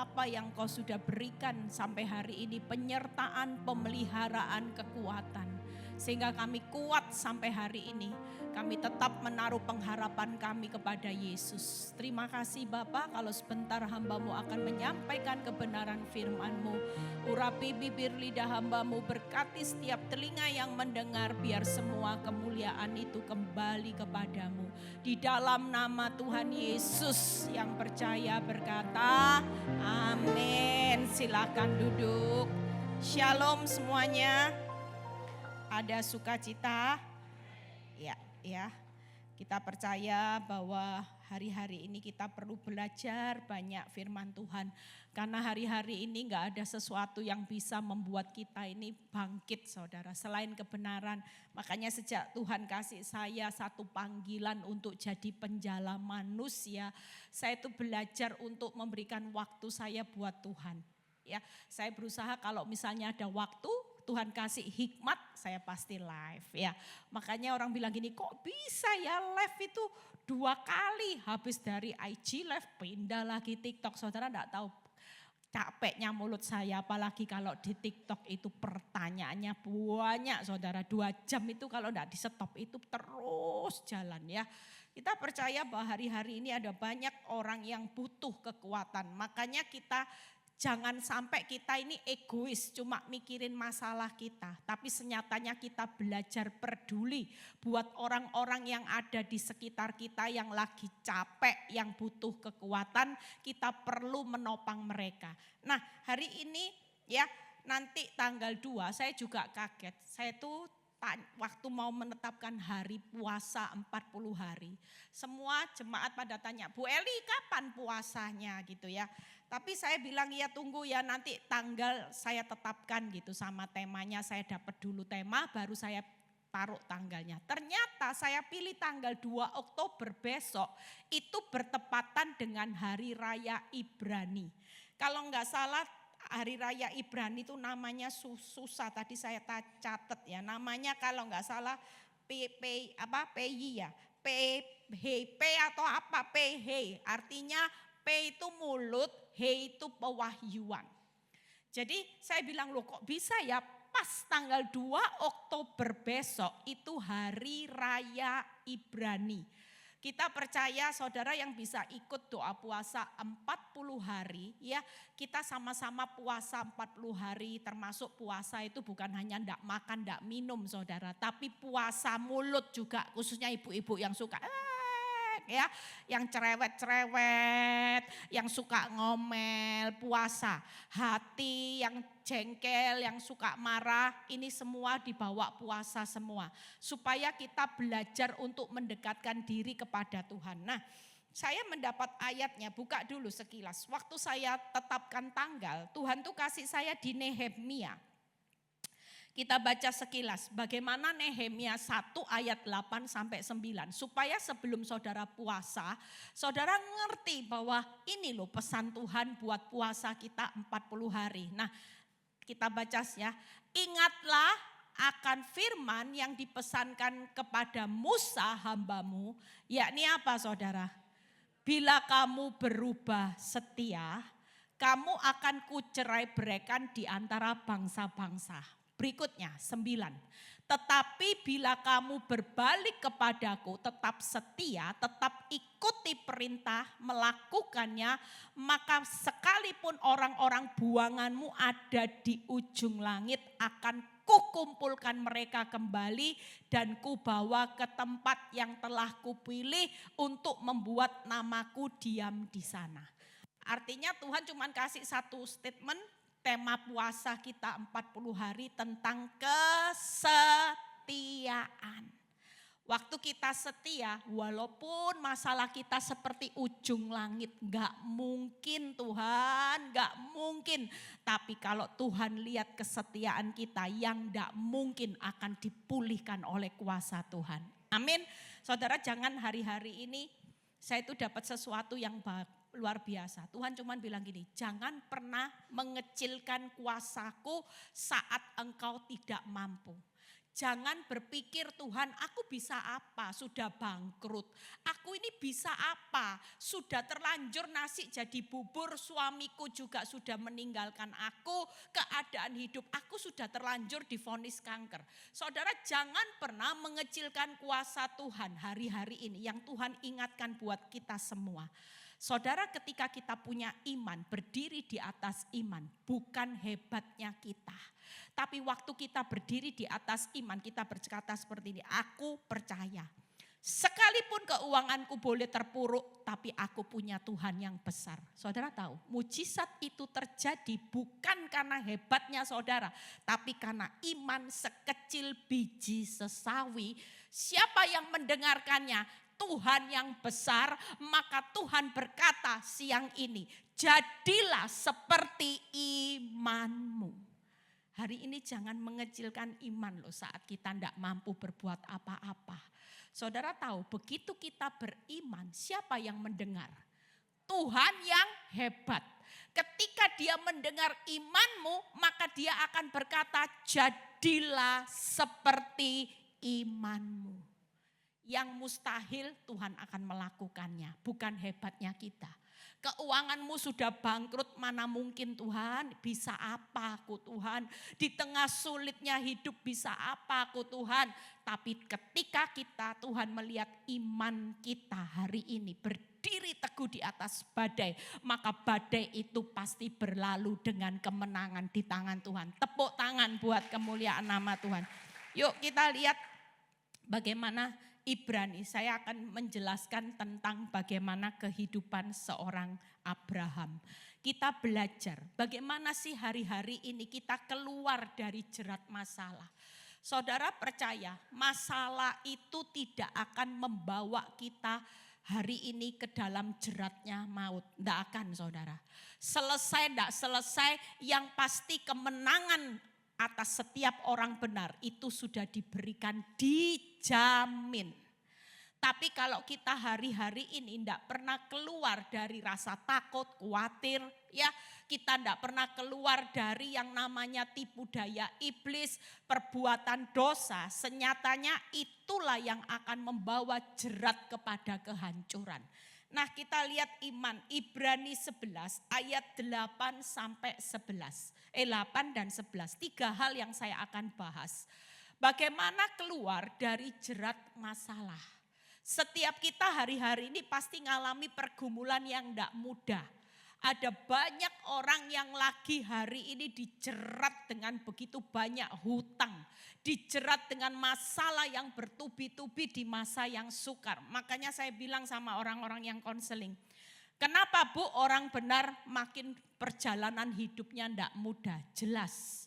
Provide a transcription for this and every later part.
apa yang Kau sudah berikan sampai hari ini, penyertaan, pemeliharaan, kekuatan. Sehingga kami kuat sampai hari ini. Kami tetap menaruh pengharapan kami kepada Yesus. Terima kasih Bapa, kalau sebentar hamba-Mu akan menyampaikan kebenaran firman-Mu. Urapi bibir lidah hamba-Mu, berkati setiap telinga yang mendengar, biar semua kemuliaan itu kembali kepadamu. Di dalam nama Tuhan Yesus yang percaya berkata, amin. Silakan duduk. Shalom semuanya. Ada sukacita? Ya. Kita percaya bahwa hari-hari ini kita perlu belajar banyak firman Tuhan. Karena hari-hari ini gak ada sesuatu yang bisa membuat kita ini bangkit saudara. Selain kebenaran. Makanya sejak Tuhan kasih saya satu panggilan untuk jadi penjala manusia. Saya itu belajar untuk memberikan waktu saya buat Tuhan. Ya, saya berusaha kalau misalnya ada waktu, Tuhan kasih hikmat, saya pasti live ya. Makanya orang bilang gini, kok bisa ya live itu 2 kali, habis dari IG live pindah lagi TikTok. Saudara enggak tahu capeknya mulut saya, apalagi kalau di TikTok itu pertanyaannya banyak saudara. 2 jam itu kalau enggak di stop itu terus jalan ya. Kita percaya bahwa hari-hari ini ada banyak orang yang butuh kekuatan. Makanya kita jangan sampai kita ini egois, cuma mikirin masalah kita. Tapi senyatanya kita belajar peduli buat orang-orang yang ada di sekitar kita yang lagi capek, yang butuh kekuatan. Kita perlu menopang mereka. Nah hari ini ya, nanti tanggal 2 saya juga kaget. Saya tuh waktu mau menetapkan hari puasa 40 hari. Semua jemaat pada tanya, Bu Eli kapan puasanya gitu ya. Tapi saya bilang ya tunggu ya, nanti tanggal saya tetapkan gitu sama temanya. Saya dapat dulu tema baru saya taruh tanggalnya. Ternyata saya pilih tanggal 2 Oktober besok itu bertepatan dengan Hari Raya Ibrani. Kalau enggak salah Hari Raya Ibrani itu namanya susah, tadi saya catat ya. Namanya kalau enggak salah PY ya. P atau apa PH, artinya P itu mulut, H itu pewahyuan. Jadi saya bilang loh kok bisa ya pas tanggal 2 Oktober besok itu Hari Raya Ibrani. Kita percaya saudara yang bisa ikut doa puasa 40 hari ya, kita sama-sama puasa 40 hari, termasuk puasa itu bukan hanya enggak makan, enggak minum saudara, tapi puasa mulut juga, khususnya ibu-ibu yang suka ya, yang cerewet-cerewet, yang suka ngomel, puasa. Hati yang jengkel, yang suka marah, ini semua dibawa puasa semua. Supaya kita belajar untuk mendekatkan diri kepada Tuhan. Nah, saya mendapat ayatnya, buka dulu sekilas. Waktu saya tetapkan tanggal, Tuhan tuh kasih saya di Nehemia. Kita baca sekilas bagaimana Nehemia 1 ayat 8 sampai 9. Supaya sebelum saudara puasa, saudara ngerti bahwa ini loh pesan Tuhan buat puasa kita 40 hari. Nah kita baca ya, ingatlah akan firman yang dipesankan kepada Musa hambamu. Yakni apa saudara? Bila kamu berubah setia, kamu akan kucerai-beraikan di antara bangsa-bangsa. Berikutnya 9. Tetapi bila kamu berbalik kepadaku tetap setia, tetap ikuti perintah, melakukannya, maka sekalipun orang-orang buanganmu ada di ujung langit akan kukumpulkan mereka kembali dan kubawa ke tempat yang telah kupilih untuk membuat namaku diam di sana. Artinya Tuhan cuma kasih satu statement. Tema puasa kita 40 hari tentang kesetiaan. Waktu kita setia, walaupun masalah kita seperti ujung langit, gak mungkin Tuhan, gak mungkin. Tapi kalau Tuhan lihat kesetiaan kita yang gak mungkin akan dipulihkan oleh kuasa Tuhan. Amin. Saudara jangan hari-hari ini saya itu dapat sesuatu yang luar biasa. Tuhan cuma bilang gini, jangan pernah mengecilkan kuasaku saat engkau tidak mampu. Jangan berpikir Tuhan aku bisa apa, sudah bangkrut. Aku ini bisa apa, sudah terlanjur nasi jadi bubur, suamiku juga sudah meninggalkan aku, keadaan hidup aku sudah terlanjur divonis kanker. Saudara, jangan pernah mengecilkan kuasa Tuhan hari-hari ini yang Tuhan ingatkan buat kita semua. Saudara, ketika kita punya iman, berdiri di atas iman, bukan hebatnya kita. Tapi waktu kita berdiri di atas iman, kita berkata seperti ini, aku percaya. Sekalipun keuanganku boleh terpuruk, tapi aku punya Tuhan yang besar. Saudara tahu, mujizat itu terjadi bukan karena hebatnya saudara, tapi karena iman sekecil biji sesawi. Siapa yang mendengarkannya? Tuhan yang besar, maka Tuhan berkata siang ini, jadilah seperti imanmu. Hari ini jangan mengecilkan iman loh saat kita tidak mampu berbuat apa-apa. Saudara tahu, begitu kita beriman, siapa yang mendengar? Tuhan yang hebat. Ketika dia mendengar imanmu, maka dia akan berkata, jadilah seperti imanmu. Yang mustahil Tuhan akan melakukannya, bukan hebatnya kita. Keuanganmu sudah bangkrut, mana mungkin Tuhan, bisa apa aku Tuhan. Di tengah sulitnya hidup bisa apa aku Tuhan. Tapi ketika kita Tuhan melihat iman kita hari ini berdiri teguh di atas badai. Maka badai itu pasti berlalu dengan kemenangan di tangan Tuhan. Tepuk tangan buat kemuliaan nama Tuhan. Yuk kita lihat bagaimana Ibrani, saya akan menjelaskan tentang bagaimana kehidupan seorang Abraham. Kita belajar bagaimana sih hari-hari ini kita keluar dari jerat masalah. Saudara percaya, masalah itu tidak akan membawa kita hari ini ke dalam jeratnya maut. Tidak akan saudara. Selesai tidak selesai, yang pasti kemenangan atas setiap orang benar itu sudah diberikan, dijamin. Tapi kalau kita hari-hari ini tidak pernah keluar dari rasa takut, khawatir, ya kita tidak pernah keluar dari yang namanya tipu daya iblis, perbuatan dosa, senyatanya itulah yang akan membawa jerat kepada kehancuran. Nah kita lihat iman, Ibrani 11 ayat 8 sampai 11. 8 dan 11, 3 hal yang saya akan bahas. Bagaimana keluar dari jerat masalah. Setiap kita hari-hari ini pasti ngalami pergumulan yang tidak mudah. Ada banyak orang yang lagi hari ini dijerat dengan begitu banyak hutang. Dijerat dengan masalah yang bertubi-tubi di masa yang sukar. Makanya saya bilang sama orang-orang yang konseling. Kenapa Bu orang benar makin perjalanan hidupnya tidak mudah? Jelas.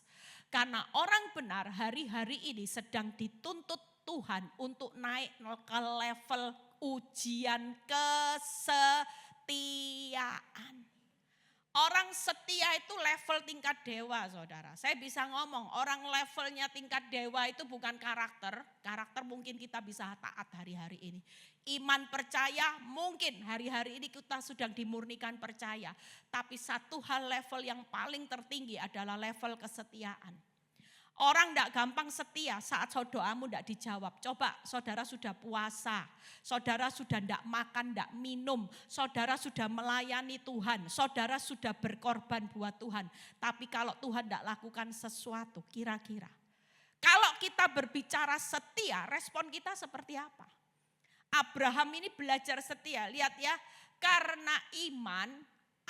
Karena orang benar hari-hari ini sedang dituntut Tuhan untuk naik ke level ujian kesetiaan. Orang setia itu level tingkat dewa saudara. Saya bisa ngomong orang levelnya tingkat dewa itu bukan karakter. Karakter mungkin kita bisa taat hari-hari ini. Iman percaya mungkin hari-hari ini kita sedang dimurnikan percaya. Tapi satu hal level yang paling tertinggi adalah level kesetiaan. Orang tidak gampang setia saat doamu tidak dijawab. Coba saudara sudah puasa, saudara sudah tidak makan, tidak minum, saudara sudah melayani Tuhan, saudara sudah berkorban buat Tuhan. Tapi kalau Tuhan tidak lakukan sesuatu, kira-kira. Kalau kita berbicara setia, respon kita seperti apa? Abraham ini belajar setia, lihat ya. Karena iman,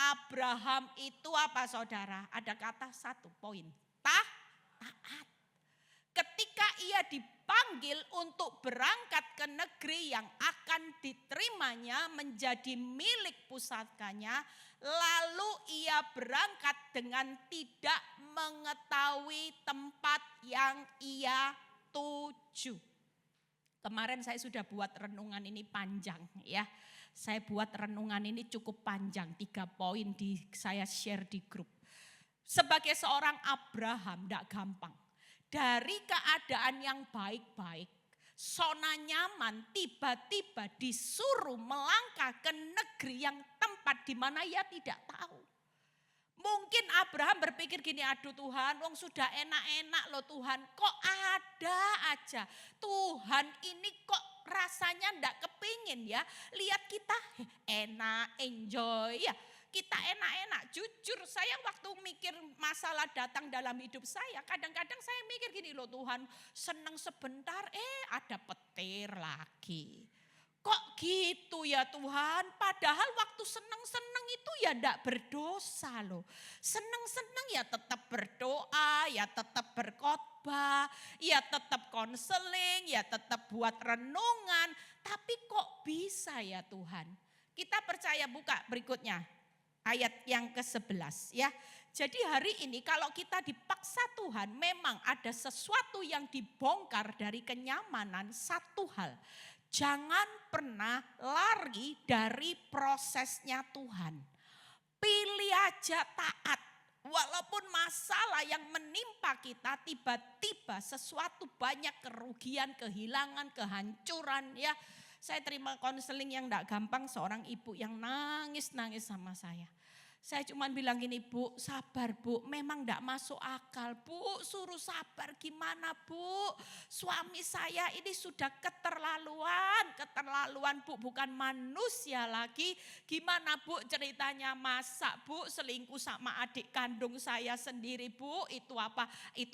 Abraham itu apa saudara? Ada kata satu poin, taat. Ketika ia dipanggil untuk berangkat ke negeri yang akan diterimanya menjadi milik pusakanya, lalu ia berangkat dengan tidak mengetahui tempat yang ia tuju. Kemarin saya sudah buat renungan ini panjang ya. Saya buat renungan ini cukup panjang, 3 poin saya share di grup. Sebagai seorang Abraham tidak gampang. Dari keadaan yang baik-baik, zona nyaman tiba-tiba disuruh melangkah ke negeri yang tempat di mana ia tidak tahu. Mungkin Abraham berpikir gini, aduh Tuhan, wong sudah enak-enak loh Tuhan. Kok ada aja, Tuhan ini kok rasanya ndak kepingin ya. Lihat kita enak, enjoy ya. Kita enak-enak, jujur saya waktu mikir masalah datang dalam hidup saya. Kadang-kadang saya mikir gini loh Tuhan, seneng sebentar ada petir lagi. Kok gitu ya Tuhan, padahal waktu seneng-seneng itu ya ndak berdosa loh. Seneng-seneng ya tetap berdoa, ya tetap berkhotbah, ya tetap konseling, ya tetap buat renungan. Tapi kok bisa ya Tuhan? Kita percaya, buka berikutnya ayat yang ke-11 ya. Jadi hari ini kalau kita dipaksa Tuhan, memang ada sesuatu yang dibongkar dari kenyamanan. Satu hal, jangan pernah lari dari prosesnya Tuhan. Pilih aja taat. Walaupun masalah yang menimpa kita tiba-tiba sesuatu banyak kerugian, kehilangan, kehancuran ya. Saya terima konseling yang enggak gampang, seorang ibu yang nangis-nangis sama saya. Saya cuma bilang gini, Bu, sabar Bu, memang enggak masuk akal. Bu, suruh sabar gimana Bu? Suami saya ini sudah keterlaluan Bu, bukan manusia lagi. Gimana Bu ceritanya, masa Bu selingkuh sama adik kandung saya sendiri Bu? Itu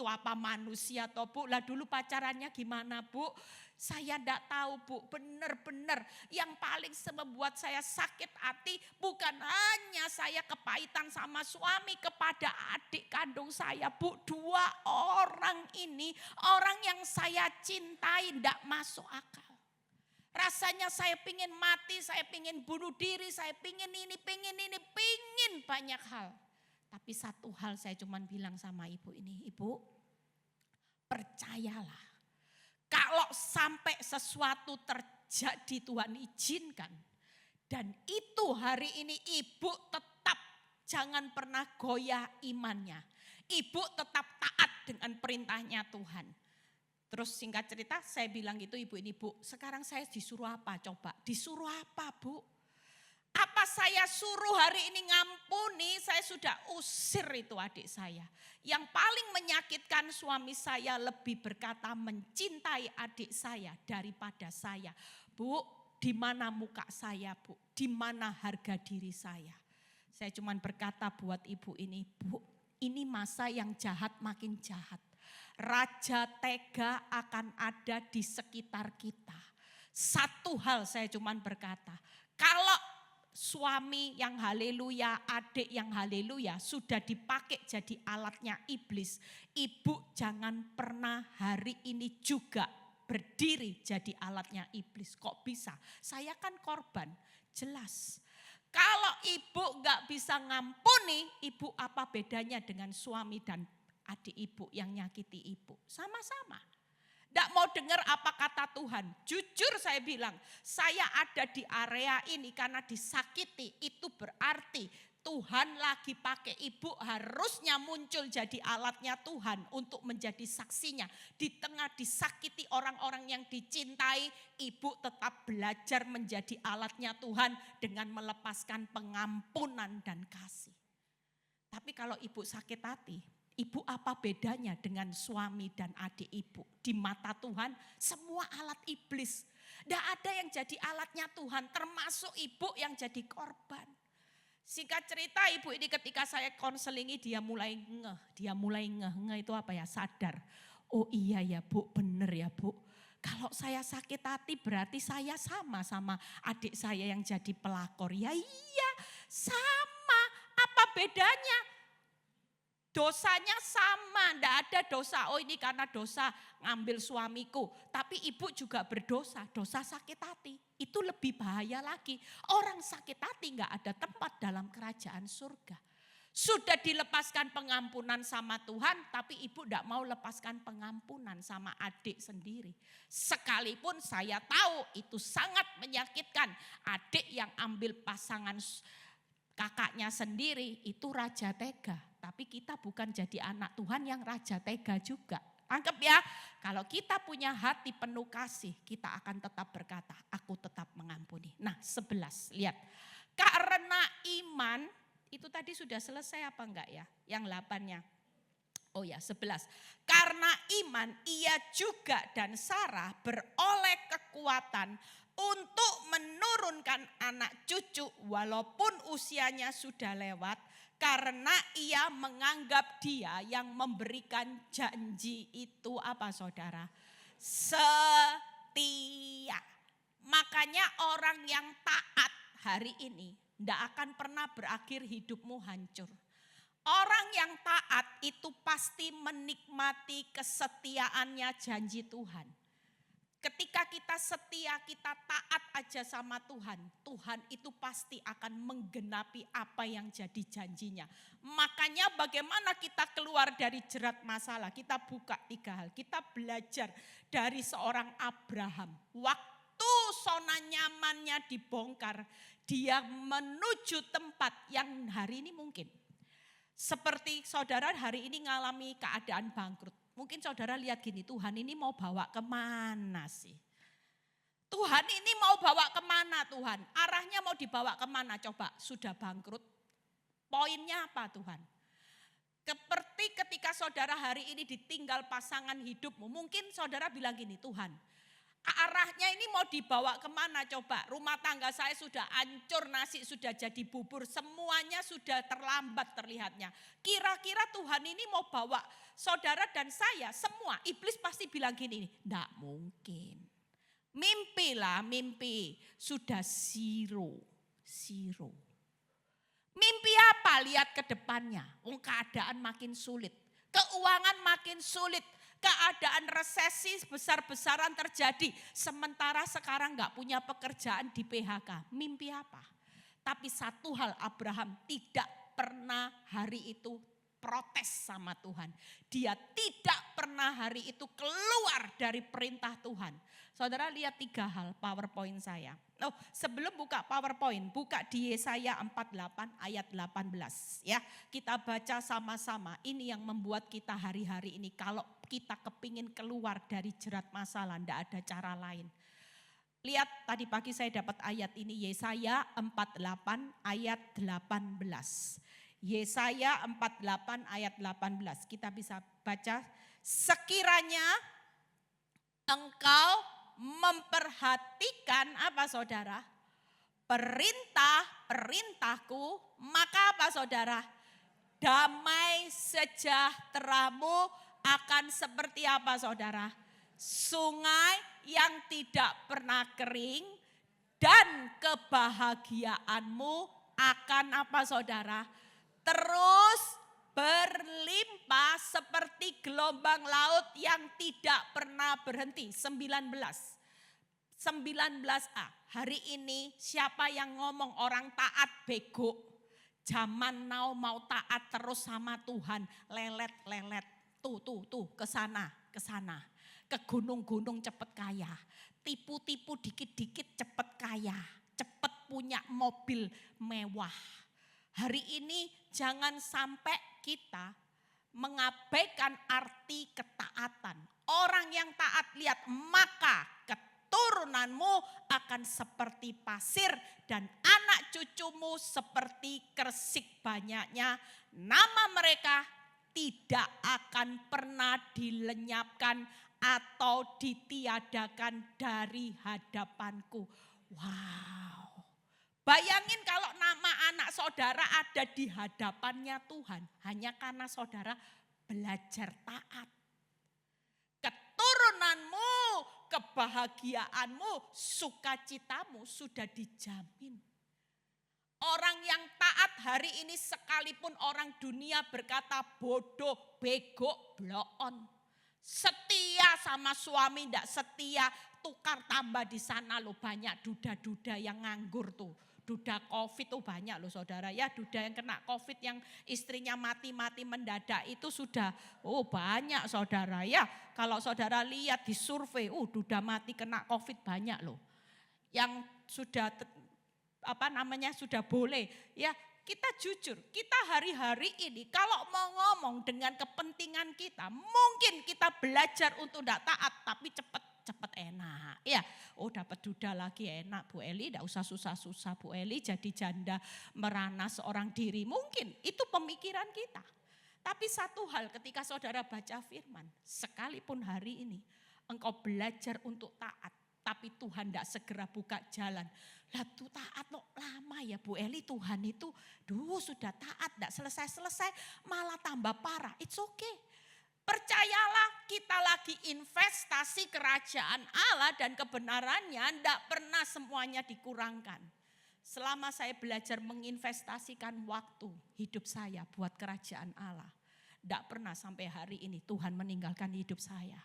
apa manusia toh Bu? Lah dulu pacarannya gimana Bu? Saya enggak tahu Bu, benar-benar yang paling membuat saya sakit hati bukan hanya saya kepahitan sama suami kepada adik kandung saya Bu. Dua orang ini, orang yang saya cintai enggak masuk akal. Rasanya saya pingin mati, saya pingin bunuh diri, saya pingin banyak hal. Tapi satu hal saya cuma bilang sama ibu ini, Ibu percayalah. Kalau sampai sesuatu terjadi Tuhan izinkan. Dan itu hari ini ibu tetap jangan pernah goyah imannya. Ibu tetap taat dengan perintahnya Tuhan. Terus singkat cerita saya bilang gitu, ibu ini, Bu sekarang saya disuruh apa coba? Disuruh apa Bu? Apa saya suruh hari ini ngampuni, saya sudah usir itu adik saya. Yang paling menyakitkan suami saya lebih berkata mencintai adik saya daripada saya. Bu, di mana muka saya Bu? Di mana harga diri saya? Saya cuma berkata buat ibu ini, Bu ini masa yang jahat makin jahat. Raja tega akan ada di sekitar kita. Satu hal saya cuma berkata, kalau suami yang haleluya, adik yang haleluya sudah dipakai jadi alatnya iblis. Ibu jangan pernah hari ini juga berdiri jadi alatnya iblis. Kok bisa? Saya kan korban, jelas. Kalau ibu gak bisa ngampuni, ibu apa bedanya dengan suami dan adik ibu yang nyakiti ibu? Sama-sama. Tidak mau dengar apa kata Tuhan. Jujur saya bilang, saya ada di area ini karena disakiti. Itu berarti Tuhan lagi pakai ibu, harusnya muncul jadi alatnya Tuhan untuk menjadi saksinya. Di tengah disakiti orang-orang yang dicintai, ibu tetap belajar menjadi alatnya Tuhan dengan melepaskan pengampunan dan kasih. Tapi kalau ibu sakit hati, ibu apa bedanya dengan suami dan adik ibu? Di mata Tuhan semua alat iblis. Tidak ada yang jadi alatnya Tuhan, termasuk ibu yang jadi korban. Singkat cerita ibu ini ketika saya konselingi dia mulai ngeh itu apa ya, sadar. Oh iya ya Bu, benar ya Bu. Kalau saya sakit hati berarti saya sama adik saya yang jadi pelakor. Ya iya sama, apa bedanya? Dosanya sama, enggak ada dosa. Oh ini karena dosa ngambil suamiku. Tapi ibu juga berdosa, dosa sakit hati. Itu lebih bahaya lagi. Orang sakit hati enggak ada tempat dalam kerajaan surga. Sudah dilepaskan pengampunan sama Tuhan, tapi ibu enggak mau lepaskan pengampunan sama adik sendiri. Sekalipun saya tahu itu sangat menyakitkan. Adik yang ambil pasangan kakaknya sendiri itu raja tega. Tapi kita bukan jadi anak Tuhan yang raja tega juga. Anggap ya, kalau kita punya hati penuh kasih, kita akan tetap berkata, aku tetap mengampuni. Nah 11, lihat. Karena iman Itu tadi sudah selesai apa enggak ya? Yang 8-nya. Oh ya, 11. Karena iman ia juga dan Sarah beroleh kekuatan untuk menurunkan anak cucu walaupun usianya sudah lewat. Karena ia menganggap dia yang memberikan janji itu apa saudara? Setia. Makanya orang yang taat hari ini tidak akan pernah berakhir hidupmu hancur. Orang yang taat itu pasti menikmati kesetiaannya janji Tuhan. Ketika kita setia, kita taat aja sama Tuhan. Tuhan itu pasti akan menggenapi apa yang jadi janjinya. Makanya bagaimana kita keluar dari jerat masalah. Kita buka 3 hal. Kita belajar dari seorang Abraham. Waktu zona nyamannya dibongkar, dia menuju tempat yang hari ini mungkin. Seperti saudara hari ini ngalami keadaan bangkrut. Mungkin saudara lihat gini, Tuhan ini mau bawa kemana sih? Tuhan ini mau bawa kemana Tuhan? Arahnya mau dibawa kemana? Coba, sudah bangkrut. Poinnya apa Tuhan? Seperti ketika saudara hari ini ditinggal pasangan hidupmu. Mungkin saudara bilang gini, Tuhan, arahnya ini mau dibawa kemana coba? Rumah tangga saya sudah hancur, nasi sudah jadi bubur, semuanya sudah terlambat terlihatnya. Kira-kira Tuhan ini mau bawa saudara dan saya semua, iblis pasti bilang gini, enggak mungkin. Mimpilah mimpi, sudah zero. Mimpi apa? Lihat ke depannya, keadaan makin sulit, keuangan makin sulit. Keadaan resesi besar-besaran terjadi. Sementara sekarang gak punya pekerjaan di PHK. Mimpi apa? Tapi satu hal, Abraham tidak pernah hari itu protes sama Tuhan. Dia tidak pernah hari itu keluar dari perintah Tuhan. Saudara lihat 3 hal PowerPoint saya. Oh, sebelum buka PowerPoint, buka di Yesaya 48 ayat 18 ya. Kita baca sama-sama. Ini yang membuat kita hari-hari ini kalau kita kepingin keluar dari jerat masalah, tidak ada cara lain. Lihat tadi pagi saya dapat ayat ini, Yesaya 48 ayat 18. Yesaya 48 ayat 18. Kita bisa baca, sekiranya engkau memperhatikan apa saudara? Perintah-perintahku, maka apa saudara? Damai sejahteramu akan seperti apa saudara? Sungai yang tidak pernah kering dan kebahagiaanmu akan apa saudara? Terus berlimpah seperti gelombang laut yang tidak pernah berhenti. 19a. Hari ini siapa yang ngomong orang taat bego? Zaman now mau taat terus sama Tuhan. Lelet. Tuh ke sana. Ke gunung-gunung cepet kaya. Tipu-tipu dikit-dikit cepet kaya. Cepet punya mobil mewah. Hari ini jangan sampai kita mengabaikan arti ketaatan. Orang yang taat lihat, maka keturunanmu akan seperti pasir dan anak cucumu seperti kersik banyaknya. Nama mereka tidak akan pernah dilenyapkan atau ditiadakan dari hadapanku. Wow. Bayangin kalau nama anak saudara ada di hadapannya Tuhan. Hanya karena saudara belajar taat. Keturunanmu, kebahagiaanmu, sukacitamu sudah dijamin. Orang yang taat hari ini sekalipun orang dunia berkata bodoh, bego, bloon. Setia sama suami tidak setia, tukar tambah di sana loh, banyak duda-duda yang nganggur tuh. Duda COVID tuh banyak loh saudara ya, duda yang kena COVID yang istrinya mati-mati mendadak itu sudah banyak saudara ya. Kalau saudara lihat di survei, duda mati kena COVID banyak loh. Yang sudah sudah boleh ya. Kita jujur, kita hari-hari ini kalau mau ngomong dengan kepentingan kita, mungkin kita belajar untuk tidak taat tapi cepat cepet enak. Ya, oh dapat duda lagi enak Bu Eli, tidak usah susah-susah Bu Eli jadi janda merana seorang diri. Mungkin itu pemikiran kita. Tapi satu hal ketika saudara baca firman, sekalipun hari ini engkau belajar untuk taat, tapi Tuhan tidak segera buka jalan. Lah tuh taat loh lama ya Bu Eli, Tuhan itu sudah taat, tidak selesai-selesai malah tambah parah. It's okay. Percayalah kita lagi investasi kerajaan Allah dan kebenarannya tidak pernah semuanya dikurangkan. Selama saya belajar menginvestasikan waktu hidup saya buat kerajaan Allah, tidak pernah sampai hari ini Tuhan meninggalkan hidup saya.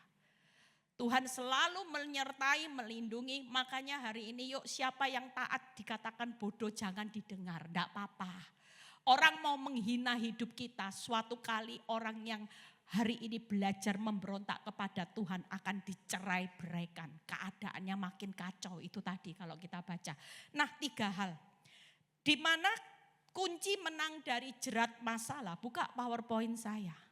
Tuhan selalu menyertai, melindungi. Makanya hari ini yuk siapa yang taat dikatakan bodoh jangan didengar. Tidak apa-apa. Orang mau menghina hidup kita, suatu kali orang yang hari ini belajar memberontak kepada Tuhan akan dicerai beraikan. Keadaannya makin kacau itu tadi kalau kita baca. Nah 3 hal. Di mana kunci menang dari jerat masalah, buka PowerPoint saya.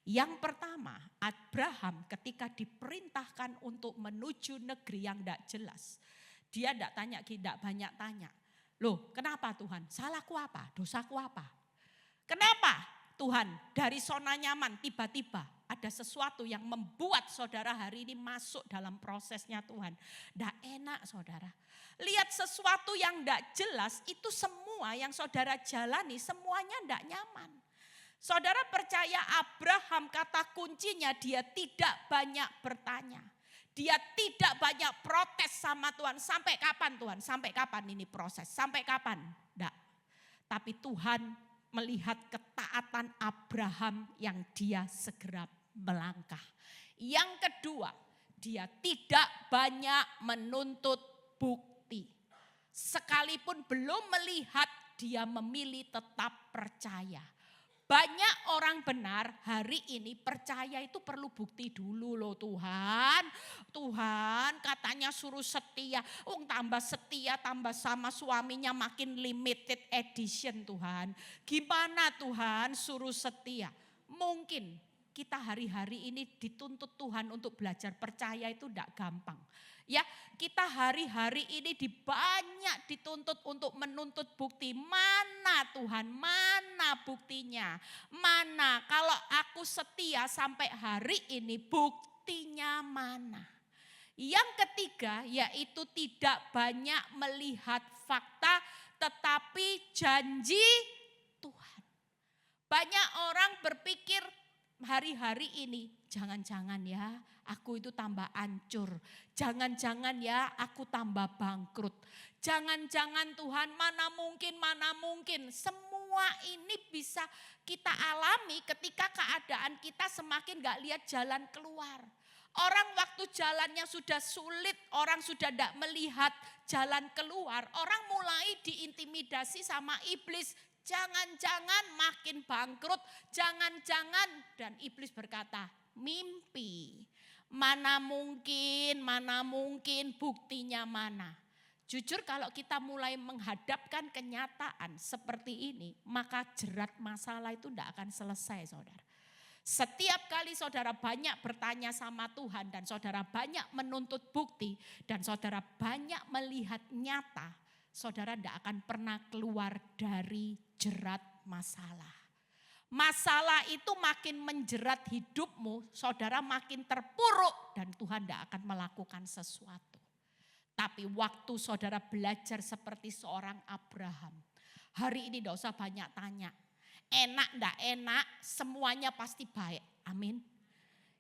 Yang pertama, Abraham ketika diperintahkan untuk menuju negeri yang tidak jelas. Dia tidak banyak tanya. Loh kenapa Tuhan? Salahku apa? Dosaku apa? Kenapa Tuhan dari zona nyaman tiba-tiba ada sesuatu yang membuat saudara hari ini masuk dalam prosesnya Tuhan. Tidak enak saudara. Lihat sesuatu yang tidak jelas itu semua yang saudara jalani semuanya tidak nyaman. Saudara percaya Abraham kata kuncinya dia tidak banyak bertanya. Dia tidak banyak protes sama Tuhan. Sampai kapan Tuhan? Sampai kapan ini proses? Sampai kapan? Tidak. Tapi Tuhan melihat ketaatan Abraham yang dia segera melangkah. Yang kedua, dia tidak banyak menuntut bukti. Sekalipun belum melihat, dia memilih tetap percaya. Banyak orang benar hari ini percaya itu perlu bukti dulu loh Tuhan. Tuhan katanya suruh setia. Tambah setia tambah sama suaminya makin limited edition Tuhan. Gimana Tuhan suruh setia? Mungkin kita hari-hari ini dituntut Tuhan untuk belajar percaya itu tidak gampang. Ya, kita hari-hari ini banyak dituntut untuk menuntut bukti. Mana Tuhan, mana buktinya? Mana kalau aku setia sampai hari ini buktinya mana? Yang ketiga yaitu tidak banyak melihat fakta tetapi janji Tuhan. Banyak orang berpikir hari-hari ini jangan-jangan ya aku itu tambah hancur. Jangan-jangan ya aku tambah bangkrut. Jangan-jangan Tuhan mana mungkin. Semua ini bisa kita alami ketika keadaan kita semakin gak lihat jalan keluar. Orang waktu jalannya sudah sulit, orang sudah tidak melihat jalan keluar. Orang mulai diintimidasi sama iblis. Jangan-jangan makin bangkrut, jangan-jangan dan iblis berkata mimpi. Mana mungkin buktinya mana. Jujur kalau kita mulai menghadapkan kenyataan seperti ini, maka jerat masalah itu tidak akan selesai saudara. Setiap kali saudara banyak bertanya sama Tuhan dan saudara banyak menuntut bukti dan saudara banyak melihat nyata, saudara tidak akan pernah keluar dari jerat masalah. Masalah itu makin menjerat hidupmu, saudara makin terpuruk dan Tuhan tidak akan melakukan sesuatu. Tapi waktu saudara belajar seperti seorang Abraham, hari ini tidak usah banyak tanya. Enak tidak enak, semuanya pasti baik. Amin.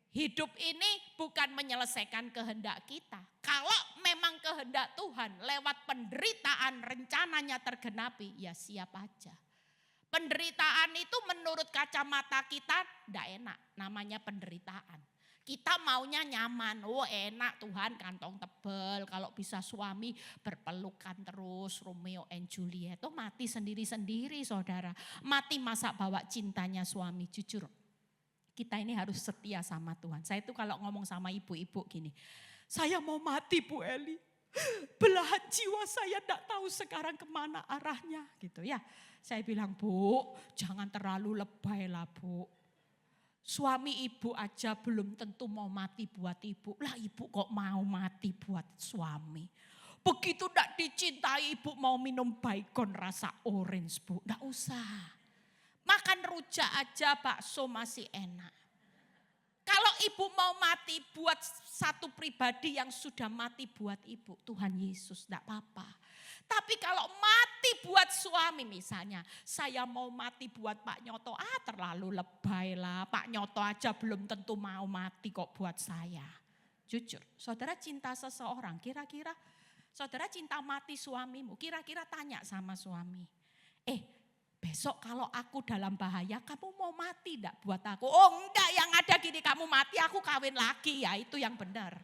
Hidup ini bukan menyelesaikan kehendak kita. Kalau memang kehendak Tuhan lewat penderitaan rencananya tergenapi, ya siap aja. Penderitaan itu menurut kacamata kita tidak enak, namanya penderitaan. Kita maunya nyaman, enak Tuhan kantong tebal, kalau bisa suami berpelukan terus, Romeo and Juliet. Itu mati sendiri-sendiri saudara, mati masa bawa cintanya suami, jujur. Kita ini harus setia sama Tuhan. Saya itu kalau ngomong sama ibu-ibu gini, saya mau mati Bu Eli, belahan jiwa saya tidak tahu sekarang kemana arahnya gitu ya. Saya bilang Bu, jangan terlalu lebay lah Bu. Suami ibu aja belum tentu mau mati buat ibu. Lah ibu kok mau mati buat suami. Begitu tidak dicintai ibu mau minum Baygon rasa orange bu. Tidak usah. Makan rujak aja bakso masih enak. Kalau ibu mau mati buat satu pribadi yang sudah mati buat ibu, Tuhan Yesus tidak apa-apa. Tapi kalau mati buat suami misalnya, saya mau mati buat Pak Nyoto, terlalu lebay lah. Pak Nyoto aja belum tentu mau mati kok buat saya. Jujur, saudara cinta seseorang, kira-kira saudara cinta mati suamimu, kira-kira tanya sama suami. Besok kalau aku dalam bahaya, kamu mau mati enggak buat aku? Oh enggak, yang ada gini kamu mati, aku kawin lagi ya, itu yang benar.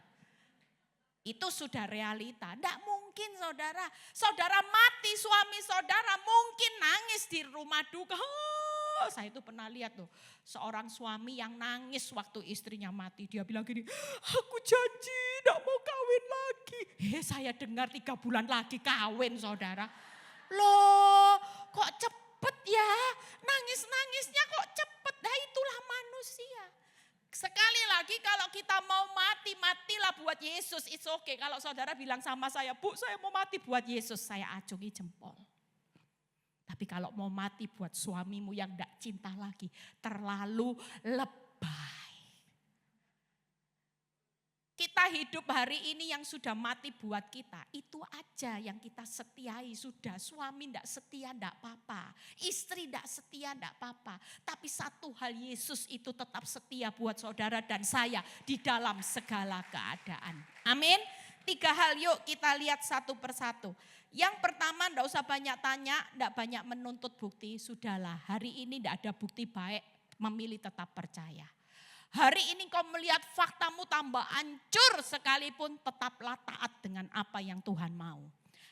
Itu sudah realita. Enggak mungkin saudara. Saudara mati, suami saudara mungkin nangis di rumah duka. Saya itu pernah lihat tuh, seorang suami yang nangis waktu istrinya mati. Dia bilang gini, aku janji enggak mau kawin lagi. Saya dengar 3 bulan lagi kawin saudara. Loh kok cepet ya, nangis-nangisnya kok cepet. Nah itulah manusia. Sekali lagi kalau kita mau mati, matilah buat Yesus. It's okay. Kalau saudara bilang sama saya, Bu saya mau mati buat Yesus, saya acungi jempol. Tapi kalau mau mati buat suamimu yang tidak cinta lagi, terlalu lebay. Kita hidup hari ini yang sudah mati buat kita, itu aja yang kita setiai sudah. Suami tidak setia tidak apa-apa, istri tidak setia tidak apa-apa. Tapi satu hal, Yesus itu tetap setia buat saudara dan saya di dalam segala keadaan. Amin. 3 hal yuk kita lihat satu persatu. Yang pertama tidak usah banyak tanya, tidak banyak menuntut bukti. Sudahlah hari ini tidak ada bukti baik, memilih tetap percaya. Hari ini kau melihat faktamu tambah hancur sekalipun tetaplah taat dengan apa yang Tuhan mau.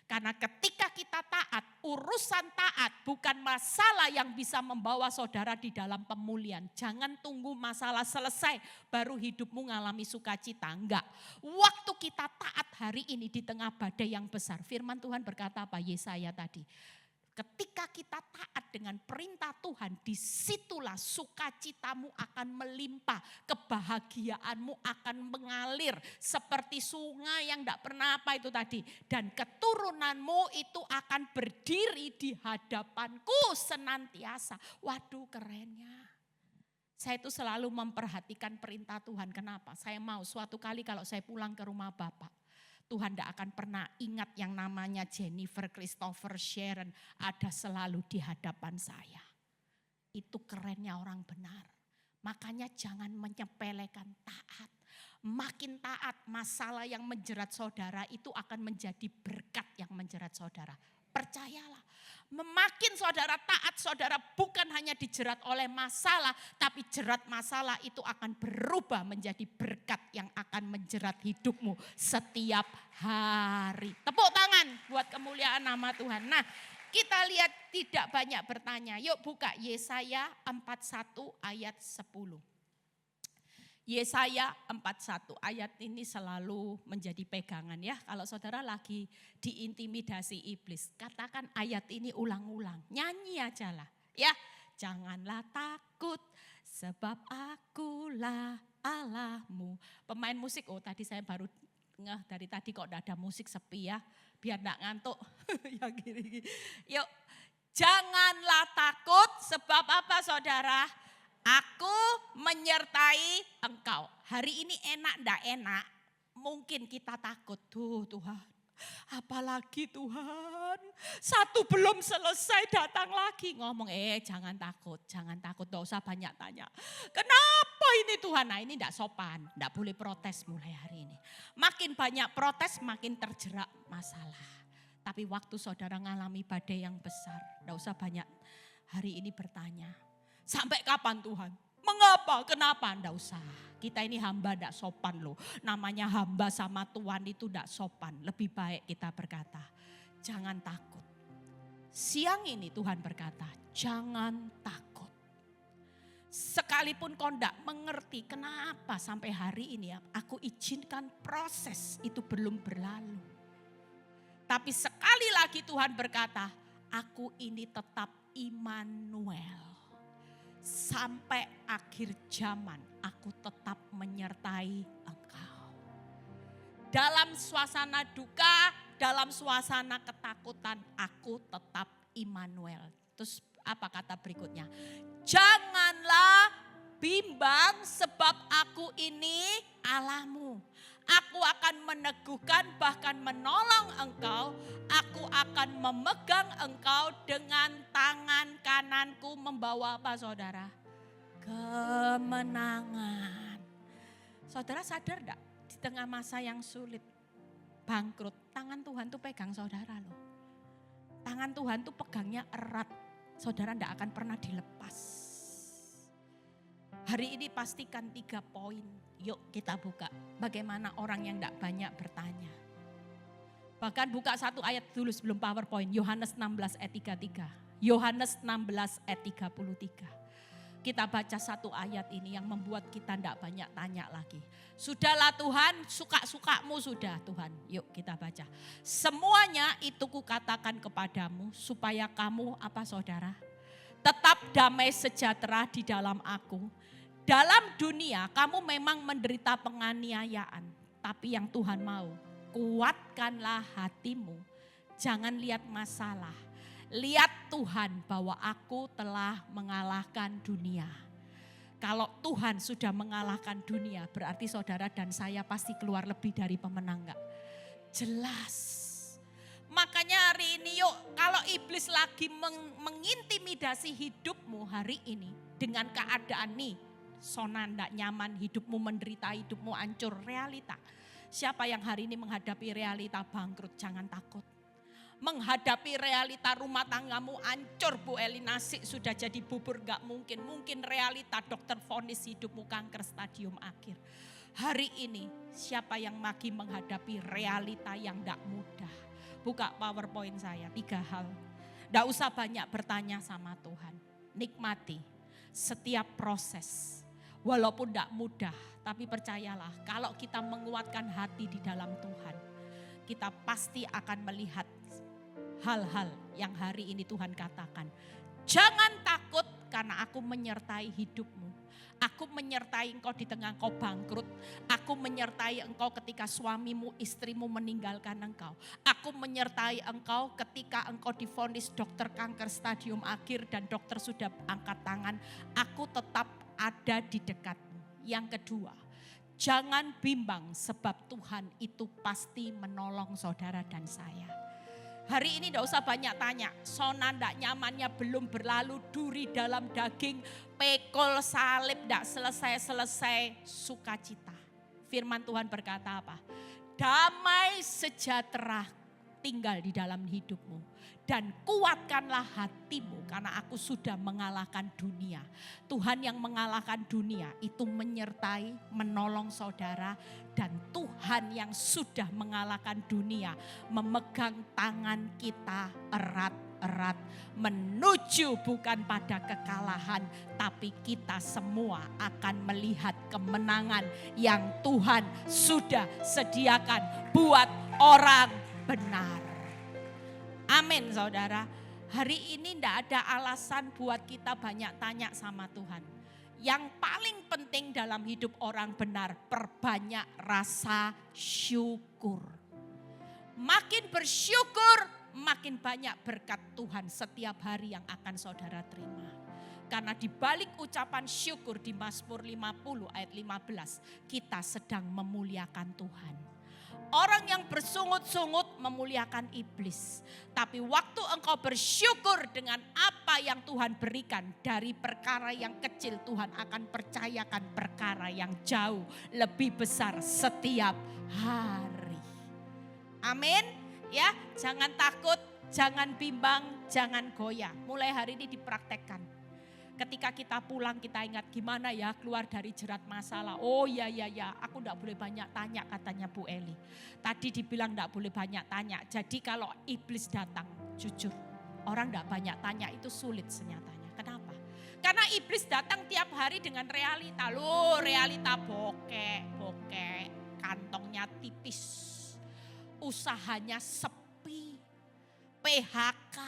Karena ketika kita taat, urusan taat bukan masalah yang bisa membawa saudara di dalam pemulihan. Jangan tunggu masalah selesai baru hidupmu mengalami sukacita. Enggak. Waktu kita taat hari ini di tengah badai yang besar. Firman Tuhan berkata apa? Yesaya tadi. Ketika kita taat dengan perintah Tuhan, disitulah sukacitamu akan melimpah, kebahagiaanmu akan mengalir seperti sungai yang tidak pernah apa itu tadi. Dan keturunanmu itu akan berdiri di hadapanku senantiasa. Waduh kerennya. Saya itu selalu memperhatikan perintah Tuhan. Kenapa? Saya mau suatu kali kalau saya pulang ke rumah Bapak, Tuhan tidak akan pernah ingat yang namanya Jennifer, Christopher, Sharon ada selalu di hadapan saya. Itu kerennya orang benar. Makanya jangan menyepelekan taat. Makin taat, masalah yang menjerat saudara itu akan menjadi berkat yang menjerat saudara. Percayalah. Makin saudara taat, saudara bukan hanya dijerat oleh masalah, tapi jerat masalah itu akan berubah menjadi berkat yang akan menjerat hidupmu setiap hari. Tepuk tangan buat kemuliaan nama Tuhan. Nah, kita lihat tidak banyak bertanya. Yuk buka Yesaya 41 ayat 10. Yesaya 41 ayat ini selalu menjadi pegangan ya. Kalau saudara lagi diintimidasi iblis, katakan ayat ini ulang-ulang. Nyanyi aja lah ya. Janganlah takut sebab akulah Allahmu. Pemain musik, tadi saya baru dari tadi kok tidak ada musik sepi ya. Biar tidak ngantuk. Ya gini. Yuk, janganlah takut sebab apa saudara? Aku menyertai engkau. Hari ini enak ndak enak, mungkin kita takut. Tuhan, apalagi Tuhan, satu belum selesai datang lagi. Ngomong, jangan takut, gak usah banyak tanya. Kenapa ini Tuhan? Nah ini ndak sopan, ndak boleh protes mulai hari ini. Makin banyak protes, makin terjerak masalah. Tapi waktu saudara ngalami badai yang besar, ndak usah banyak hari ini bertanya. Sampai kapan Tuhan? Mengapa? Kenapa? Nggak usah. Kita ini hamba nggak sopan loh. Namanya hamba sama Tuhan itu nggak sopan. Lebih baik kita berkata, jangan takut. Siang ini Tuhan berkata, jangan takut. Sekalipun kau nggak mengerti kenapa sampai hari ini aku izinkan proses itu belum berlalu. Tapi sekali lagi Tuhan berkata, aku ini tetap Immanuel. sampai akhir zaman aku tetap menyertai engkau. Dalam suasana duka, dalam suasana ketakutan, aku tetap Immanuel. Terus apa kata berikutnya? Janganlah bimbang sebab aku ini Allahmu. Aku akan meneguhkan bahkan menolong engkau. Aku akan memegang engkau dengan tangan kananku, membawa apa saudara? Kemenangan. Saudara sadar enggak? Di tengah masa yang sulit, bangkrut, tangan Tuhan tuh pegang saudara loh. Tangan Tuhan tuh pegangnya erat. Saudara enggak akan pernah dilepas. Hari ini pastikan 3 poin. Yuk kita buka. Bagaimana orang yang enggak banyak bertanya. Bahkan buka 1 ayat dulu sebelum PowerPoint. Yohanes 16 ayat 33. Yohanes 16 ayat 33. Kita baca 1 ayat ini yang membuat kita enggak banyak tanya lagi. Sudahlah Tuhan, suka-sukamu sudah Tuhan. Yuk kita baca. Semuanya itu kukatakan kepadamu supaya kamu apa saudara? Tetap damai sejahtera di dalam aku. Dalam dunia kamu memang menderita penganiayaan. Tapi yang Tuhan mau, kuatkanlah hatimu. Jangan lihat masalah. Lihat Tuhan bahwa aku telah mengalahkan dunia. Kalau Tuhan sudah mengalahkan dunia, berarti saudara dan saya pasti keluar lebih dari pemenang enggak? Jelas. Makanya hari ini yuk, kalau iblis lagi mengintimidasi hidupmu hari ini dengan keadaan nih, zona enggak nyaman, hidupmu menderita, hidupmu hancur, realita. Siapa yang hari ini menghadapi realita bangkrut, jangan takut. Menghadapi realita rumah tanggamu hancur, Bu Eli, nasi sudah jadi bubur gak mungkin. Mungkin realita dokter vonis hidupmu kanker stadium akhir. Hari ini siapa yang lagi menghadapi realita yang gak mudah. Buka PowerPoint saya, 3 hal. Gak usah banyak bertanya sama Tuhan. Nikmati setiap proses. Walaupun gak mudah, tapi percayalah kalau kita menguatkan hati di dalam Tuhan, kita pasti akan melihat hal-hal yang hari ini Tuhan katakan. Jangan takut karena aku menyertai hidupmu. Aku menyertai engkau di tengah engkau bangkrut. Aku menyertai engkau ketika suamimu, istrimu meninggalkan engkau. Aku menyertai engkau ketika engkau divonis dokter kanker stadium akhir dan dokter sudah angkat tangan. Aku tetap ada di dekatmu. Yang kedua, jangan bimbang sebab Tuhan itu pasti menolong saudara dan saya. Hari ini tidak usah banyak tanya, zona tidak nyamannya belum berlalu, duri dalam daging, pekol salib tidak selesai-selesai, sukacita. Firman Tuhan berkata apa? Damai sejahtera tinggal di dalam hidupmu. Dan kuatkanlah hatimu karena aku sudah mengalahkan dunia. Tuhan yang mengalahkan dunia itu menyertai, menolong saudara. Dan Tuhan yang sudah mengalahkan dunia memegang tangan kita erat-erat. Menuju bukan pada kekalahan, tapi kita semua akan melihat kemenangan yang Tuhan sudah sediakan buat orang benar. Amin saudara. Hari ini tidak ada alasan buat kita banyak tanya sama Tuhan. Yang paling penting dalam hidup orang benar, perbanyak rasa syukur. Makin bersyukur, makin banyak berkat Tuhan setiap hari yang akan saudara terima. Karena di balik ucapan syukur di Mazmur 50 ayat 15, kita sedang memuliakan Tuhan. Orang yang bersungut-sungut memuliakan iblis. Tapi waktu engkau bersyukur dengan apa yang Tuhan berikan, dari perkara yang kecil Tuhan akan percayakan perkara yang jauh lebih besar setiap hari. Amin. Ya, jangan takut, jangan bimbang, jangan goyah. Mulai hari ini dipraktekkan. Ketika kita pulang kita ingat gimana ya keluar dari jerat masalah. Oh ya, aku enggak boleh banyak tanya katanya Bu Eli. Tadi dibilang enggak boleh banyak tanya. Jadi kalau iblis datang, jujur orang enggak banyak tanya itu sulit senyatanya. Kenapa? Karena iblis datang tiap hari dengan realita. Loh realita bokek, kantongnya tipis. Usahanya sepi, PHK.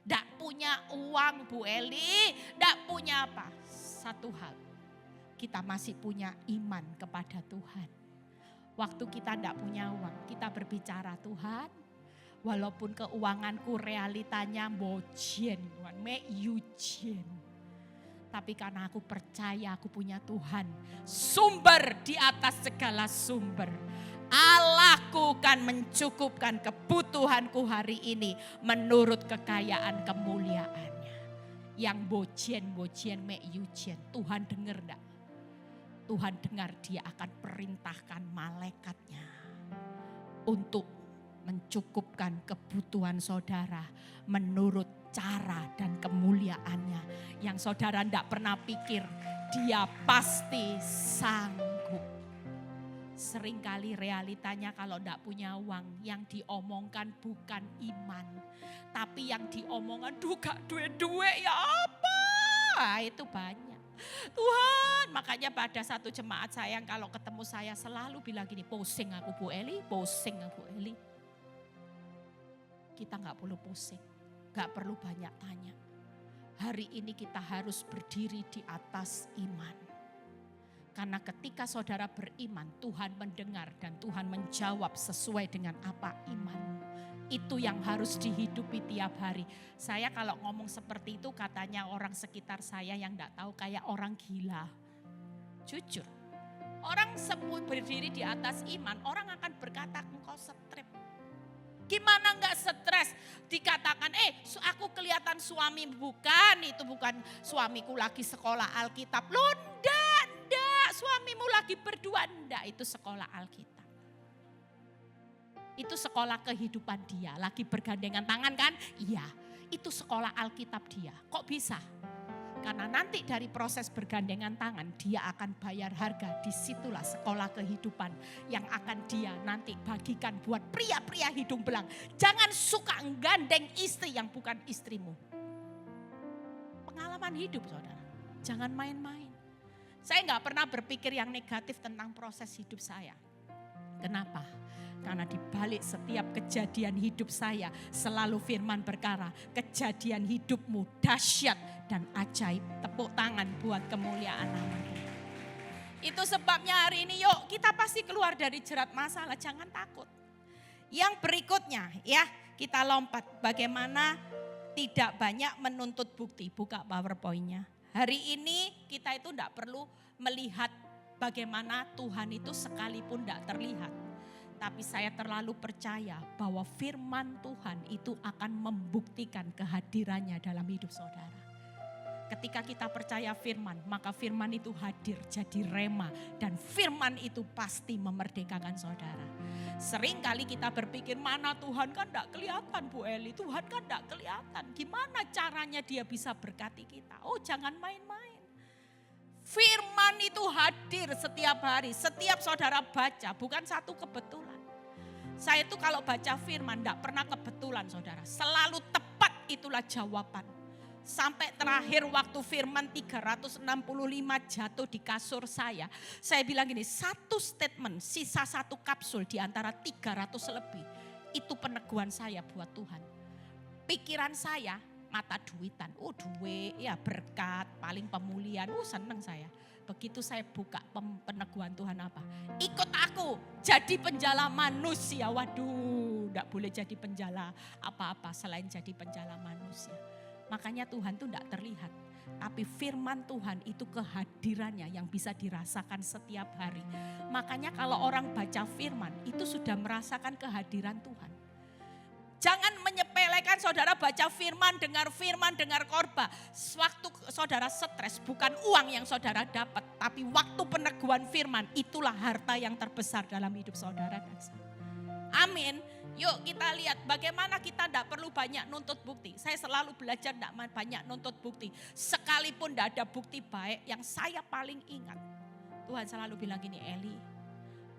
Nggak punya uang Bu Eli, nggak punya apa. Satu hal, kita masih punya iman kepada Tuhan. Waktu kita nggak punya uang, kita berbicara, Tuhan, walaupun keuanganku realitanya bojen, Tuhan, yujen. Tapi karena aku percaya aku punya Tuhan, sumber di atas segala sumber. Allahku kan mencukupkan kebutuhanku hari ini menurut kekayaan kemuliaannya. Yang bojen, yujen, Tuhan dengar enggak? Tuhan dengar, dia akan perintahkan malaikatnya untuk mencukupkan kebutuhan saudara menurut cara dan kemuliaannya. Yang saudara tidak pernah pikir, dia pasti sanggup. Seringkali realitanya kalau tidak punya uang, yang diomongkan bukan iman. Tapi yang diomongkan, gak duit-duit ya apa? Itu banyak. Tuhan, makanya pada satu jemaat saya yang kalau ketemu saya selalu bilang gini, pusing aku Bu Eli, pusing aku Bu Eli. Kita gak perlu pusing, gak perlu banyak tanya. Hari ini kita harus berdiri di atas iman. Karena ketika saudara beriman, Tuhan mendengar dan Tuhan menjawab sesuai dengan apa imanmu. Itu yang harus dihidupi tiap hari. Saya kalau ngomong seperti itu katanya orang sekitar saya yang enggak tahu kayak orang gila. Jujur, orang berdiri di atas iman, orang akan berkata engkau stres. Gimana enggak stres? Dikatakan, aku kelihatan suami, bukan, itu bukan suamiku lagi sekolah Alkitab. Loh enggak, suamimu lagi berdua, enggak, itu sekolah Alkitab. Itu sekolah kehidupan dia, lagi bergandengan tangan kan? Iya, itu sekolah Alkitab dia. Kok bisa? Karena nanti dari proses bergandengan tangan, dia akan bayar harga. Disitulah sekolah kehidupan yang akan dia nanti bagikan buat pria-pria hidung belang. Jangan suka gandeng istri yang bukan istrimu. Pengalaman hidup saudara, jangan main-main. Saya gak pernah berpikir yang negatif tentang proses hidup saya. Kenapa? Karena di balik setiap kejadian hidup saya selalu firman berkata, kejadian hidupmu dahsyat dan ajaib. Tepuk tangan buat kemuliaan nama. Itu sebabnya hari ini yuk kita pasti keluar dari jerat masalah, jangan takut. Yang berikutnya ya, kita lompat bagaimana tidak banyak menuntut bukti. Buka PowerPoint-nya. Hari ini kita itu tidak perlu melihat bagaimana Tuhan itu sekalipun tidak terlihat. Tapi saya terlalu percaya bahwa firman Tuhan itu akan membuktikan kehadirannya dalam hidup saudara. Ketika kita percaya firman, maka firman itu hadir jadi rema. Dan firman itu pasti memerdekakan saudara. Sering kali kita berpikir, mana Tuhan kan tidak kelihatan Bu Eli, Tuhan kan tidak kelihatan. Gimana caranya dia bisa berkati kita? Oh jangan main-main. Firman itu hadir setiap hari, setiap saudara baca, bukan satu kebetulan. Saya itu kalau baca firman tidak pernah kebetulan saudara, selalu tepat itulah jawaban. Sampai terakhir waktu firman 365 jatuh di kasur saya bilang gini, satu statement, sisa satu kapsul di antara 300 lebih. Itu peneguhan saya buat Tuhan. Pikiran saya, mata duitan, duit ya berkat, paling pemulihan, seneng saya. Begitu saya buka peneguhan Tuhan apa? Ikut aku jadi penjala manusia. Waduh, gak boleh jadi penjala apa-apa selain jadi penjala manusia. Makanya Tuhan itu tidak terlihat. Tapi firman Tuhan itu kehadirannya yang bisa dirasakan setiap hari. Makanya kalau orang baca firman itu sudah merasakan kehadiran Tuhan. Jangan menyepelekan saudara baca firman, dengar khotbah. Waktu saudara stres bukan uang yang saudara dapat. Tapi waktu peneguhan firman itulah harta yang terbesar dalam hidup saudara dan saya. Amin. Yuk kita lihat bagaimana kita tidak perlu banyak nuntut bukti. Saya selalu belajar tidak banyak nuntut bukti. Sekalipun tidak ada bukti baik yang saya paling ingat. Tuhan selalu bilang gini, Eli,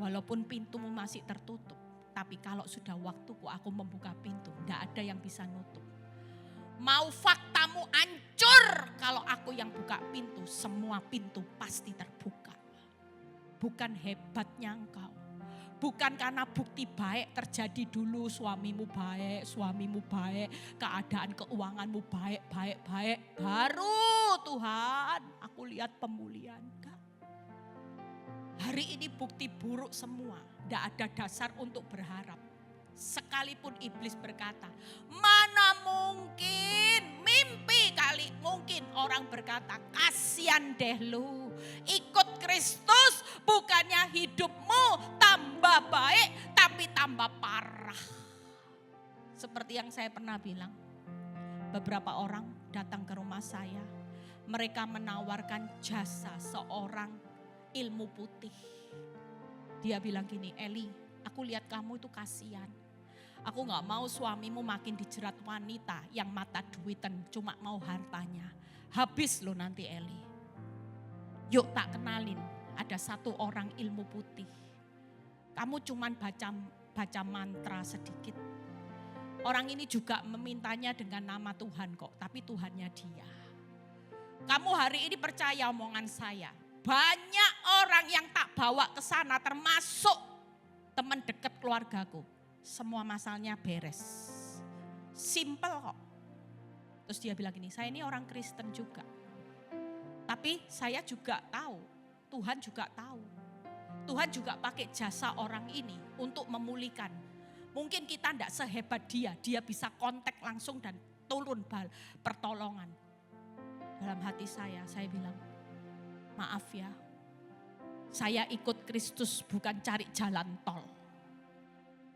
walaupun pintumu masih tertutup. Tapi kalau sudah waktuku aku membuka pintu, tidak ada yang bisa nutup. Mau faktamu hancur, kalau aku yang buka pintu, semua pintu pasti terbuka. Bukan hebatnya engkau. Bukan karena bukti baik terjadi dulu, suamimu baik, keadaan keuanganmu baik. Baru Tuhan aku lihat pemulihan. Enggak. Hari ini bukti buruk semua, tidak ada dasar untuk berharap. Sekalipun iblis berkata, mana mungkin, mimpi kali. Mungkin orang berkata, kasihan deh lu, ikut Kristus bukannya hidupmu tambah baik tapi tambah parah. Seperti yang saya pernah bilang, beberapa orang datang ke rumah saya, mereka menawarkan jasa seorang ilmu putih. Dia bilang gini, Eli, aku lihat kamu itu kasihan. Aku gak mau suamimu makin dijerat wanita yang mata duitan, cuma mau hartanya. Habis lo nanti Eli. Yuk tak kenalin, ada satu orang ilmu putih. Kamu cuman baca mantra sedikit. Orang ini juga memintanya dengan nama Tuhan kok, tapi Tuhannya dia. Kamu hari ini percaya omongan saya. Banyak orang yang tak bawa ke sana termasuk teman dekat keluargaku. Semua masalahnya beres. Simple kok. Terus dia bilang gini, saya ini orang Kristen juga. Tapi saya juga tahu, Tuhan juga tahu. Tuhan juga pakai jasa orang ini untuk memulihkan. Mungkin kita tidak sehebat dia bisa kontak langsung dan turun pertolongan. Dalam hati saya bilang, maaf ya, saya ikut Kristus bukan cari jalan tol.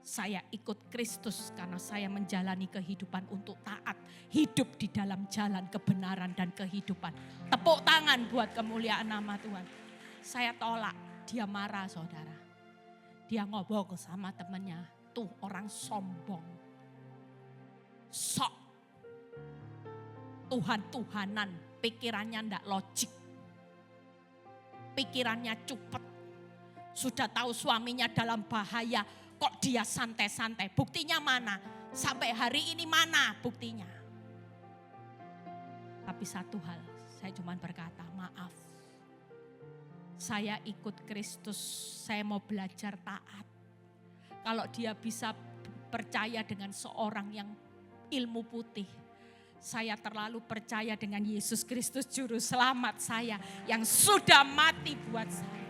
Saya ikut Kristus karena saya menjalani kehidupan untuk taat. Hidup di dalam jalan kebenaran dan kehidupan. Tepuk tangan buat kemuliaan nama Tuhan. Saya tolak, dia marah saudara. Dia ngobrol sama temannya. Tuh orang sombong. Sok. Tuhan-Tuhanan, pikirannya enggak logik. Pikirannya cupet. Sudah tahu suaminya dalam bahaya. Kok dia santai-santai? Buktinya mana? Sampai hari ini mana buktinya? Tapi satu hal, saya cuma berkata, maaf. Saya ikut Kristus, saya mau belajar taat. Kalau dia bisa percaya dengan seorang yang ilmu putih, saya terlalu percaya dengan Yesus Kristus Juru Selamat saya yang sudah mati buat saya.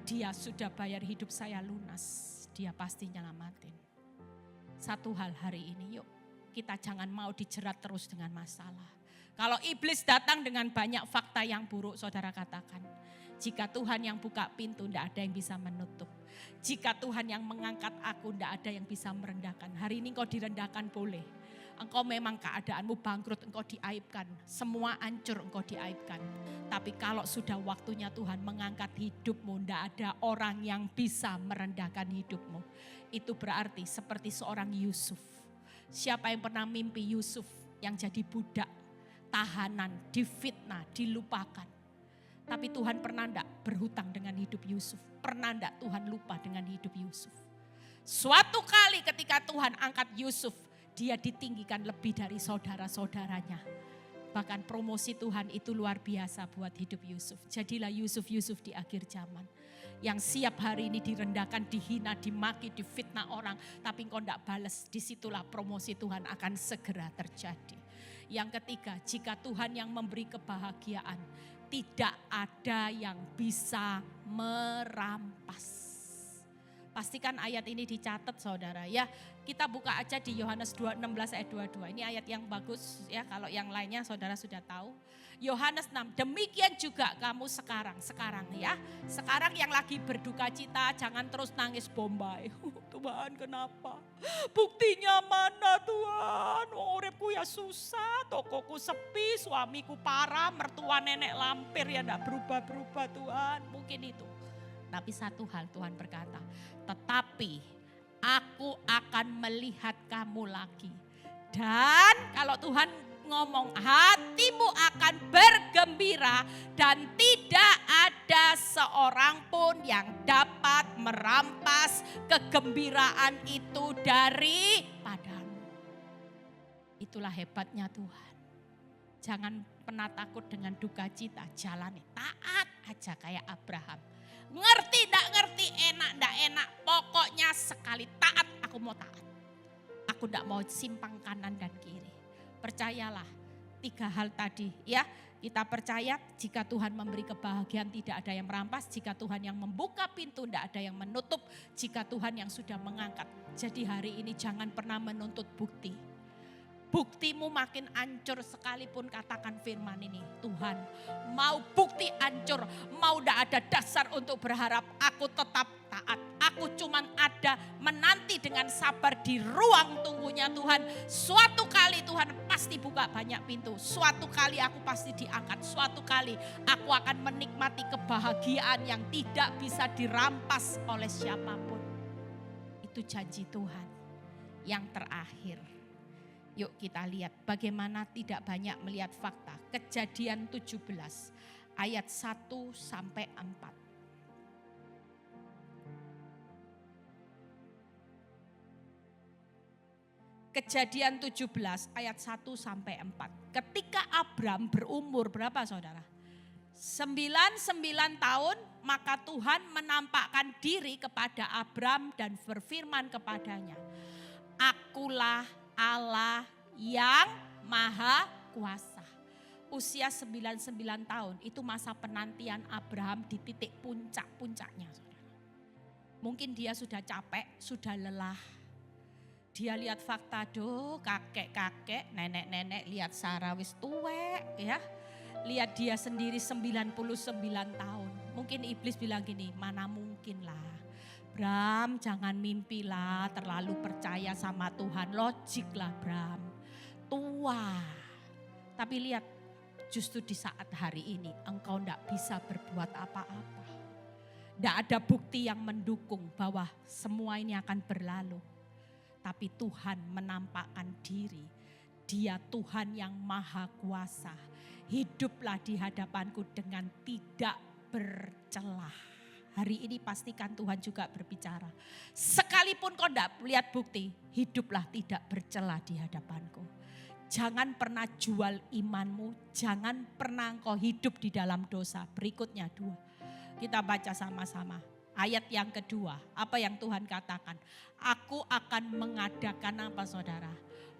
Dia sudah bayar hidup saya lunas. Dia pasti nyelamatin. Satu hal hari ini, yuk kita jangan mau dijerat terus dengan masalah. Kalau iblis datang dengan banyak fakta yang buruk, saudara katakan, jika Tuhan yang buka pintu, tidak ada yang bisa menutup. Jika Tuhan yang mengangkat aku, tidak ada yang bisa merendahkan. Hari ini engkau direndahkan boleh. Engkau memang keadaanmu bangkrut, engkau diaibkan. Semua hancur, engkau diaibkan. Tapi kalau sudah waktunya Tuhan mengangkat hidupmu, tidak ada orang yang bisa merendahkan hidupmu. Itu berarti seperti seorang Yusuf. Siapa yang pernah mimpi Yusuf yang jadi budak, tahanan, difitnah, dilupakan. Tapi Tuhan pernah tidak berhutang dengan hidup Yusuf? Pernah tidak Tuhan lupa dengan hidup Yusuf? Suatu kali ketika Tuhan angkat Yusuf, dia ditinggikan lebih dari saudara-saudaranya. Bahkan promosi Tuhan itu luar biasa buat hidup Yusuf. Jadilah Yusuf di akhir zaman. Yang siap hari ini direndahkan, dihina, dimaki, difitnah orang. Tapi engkau tidak balas, disitulah promosi Tuhan akan segera terjadi. Yang ketiga, jika Tuhan yang memberi kebahagiaan, tidak ada yang bisa merampas. Pastikan ayat ini dicatat saudara ya. Kita buka aja di Yohanes 16 ayat 22. Ini ayat yang bagus ya, kalau yang lainnya saudara sudah tahu. Yohanes 6, demikian juga kamu sekarang ya. Sekarang yang lagi berduka cita, jangan terus nangis bombay. Tuhan kenapa? Buktinya mana Tuhan? Uripku ya susah, tokoku sepi, suamiku parah, mertua nenek lampir ya enggak berubah-berubah Tuhan. Mungkin itu. Tapi satu hal Tuhan berkata, tetapi aku akan melihat kamu lagi. Dan kalau Tuhan ngomong, hatimu akan bergembira dan tidak ada seorang pun yang dapat merampas kegembiraan itu daripadamu. Itulah hebatnya Tuhan. Jangan pernah takut dengan duka cita, jalani taat aja kayak Abraham. Ngerti ndak ngerti, enak ndak enak, pokoknya sekali taat aku mau taat. Aku ndak mau simpang kanan dan kiri. Percayalah 3 hal tadi ya. Kita percaya jika Tuhan memberi kebahagiaan tidak ada yang merampas. Jika Tuhan yang membuka pintu tidak ada yang menutup. Jika Tuhan yang sudah mengangkat. Jadi hari ini jangan pernah menuntut bukti. Buktimu makin hancur sekalipun katakan firman ini. Tuhan mau bukti hancur, mau tidak ada dasar untuk berharap. Aku tetap taat. Aku cuman ada menanti dengan sabar di ruang tunggunya Tuhan. Suatu kali Tuhan pasti buka banyak pintu. Suatu kali aku pasti diangkat. Suatu kali aku akan menikmati kebahagiaan yang tidak bisa dirampas oleh siapapun. Itu janji Tuhan. Yang terakhir. Yuk kita lihat bagaimana tidak banyak melihat fakta. Kejadian 17 ayat 1 sampai 4. Kejadian 17 ayat 1 sampai 4. Ketika Abram berumur berapa saudara? 99 tahun, maka Tuhan menampakkan diri kepada Abram dan berfirman kepadanya. Akulah Allah yang maha kuasa. Usia 99 tahun itu masa penantian Abraham di titik puncak-puncaknya. Mungkin dia sudah capek, sudah lelah. Dia lihat fakta, kakek-kakek, nenek-nenek, lihat Sarah wis tuwek ya. Lihat dia sendiri 99 tahun. Mungkin iblis bilang gini, mana mungkin lah. Bram, jangan mimpilah terlalu percaya sama Tuhan. Logik lah Bram. Tua. Tapi lihat, justru di saat hari ini engkau tidak bisa berbuat apa-apa. Tidak ada bukti yang mendukung bahwa semua ini akan berlalu. Tapi Tuhan menampakkan diri. Dia Tuhan yang maha kuasa. Hiduplah di hadapanku dengan tidak bercelah. Hari ini pastikan Tuhan juga berbicara. Sekalipun kau tidak lihat bukti, hiduplah tidak bercela di hadapanku. Jangan pernah jual imanmu, jangan pernah kau hidup di dalam dosa. Berikutnya 2. Kita baca sama-sama. Ayat yang kedua, apa yang Tuhan katakan? Aku akan mengadakan apa saudara?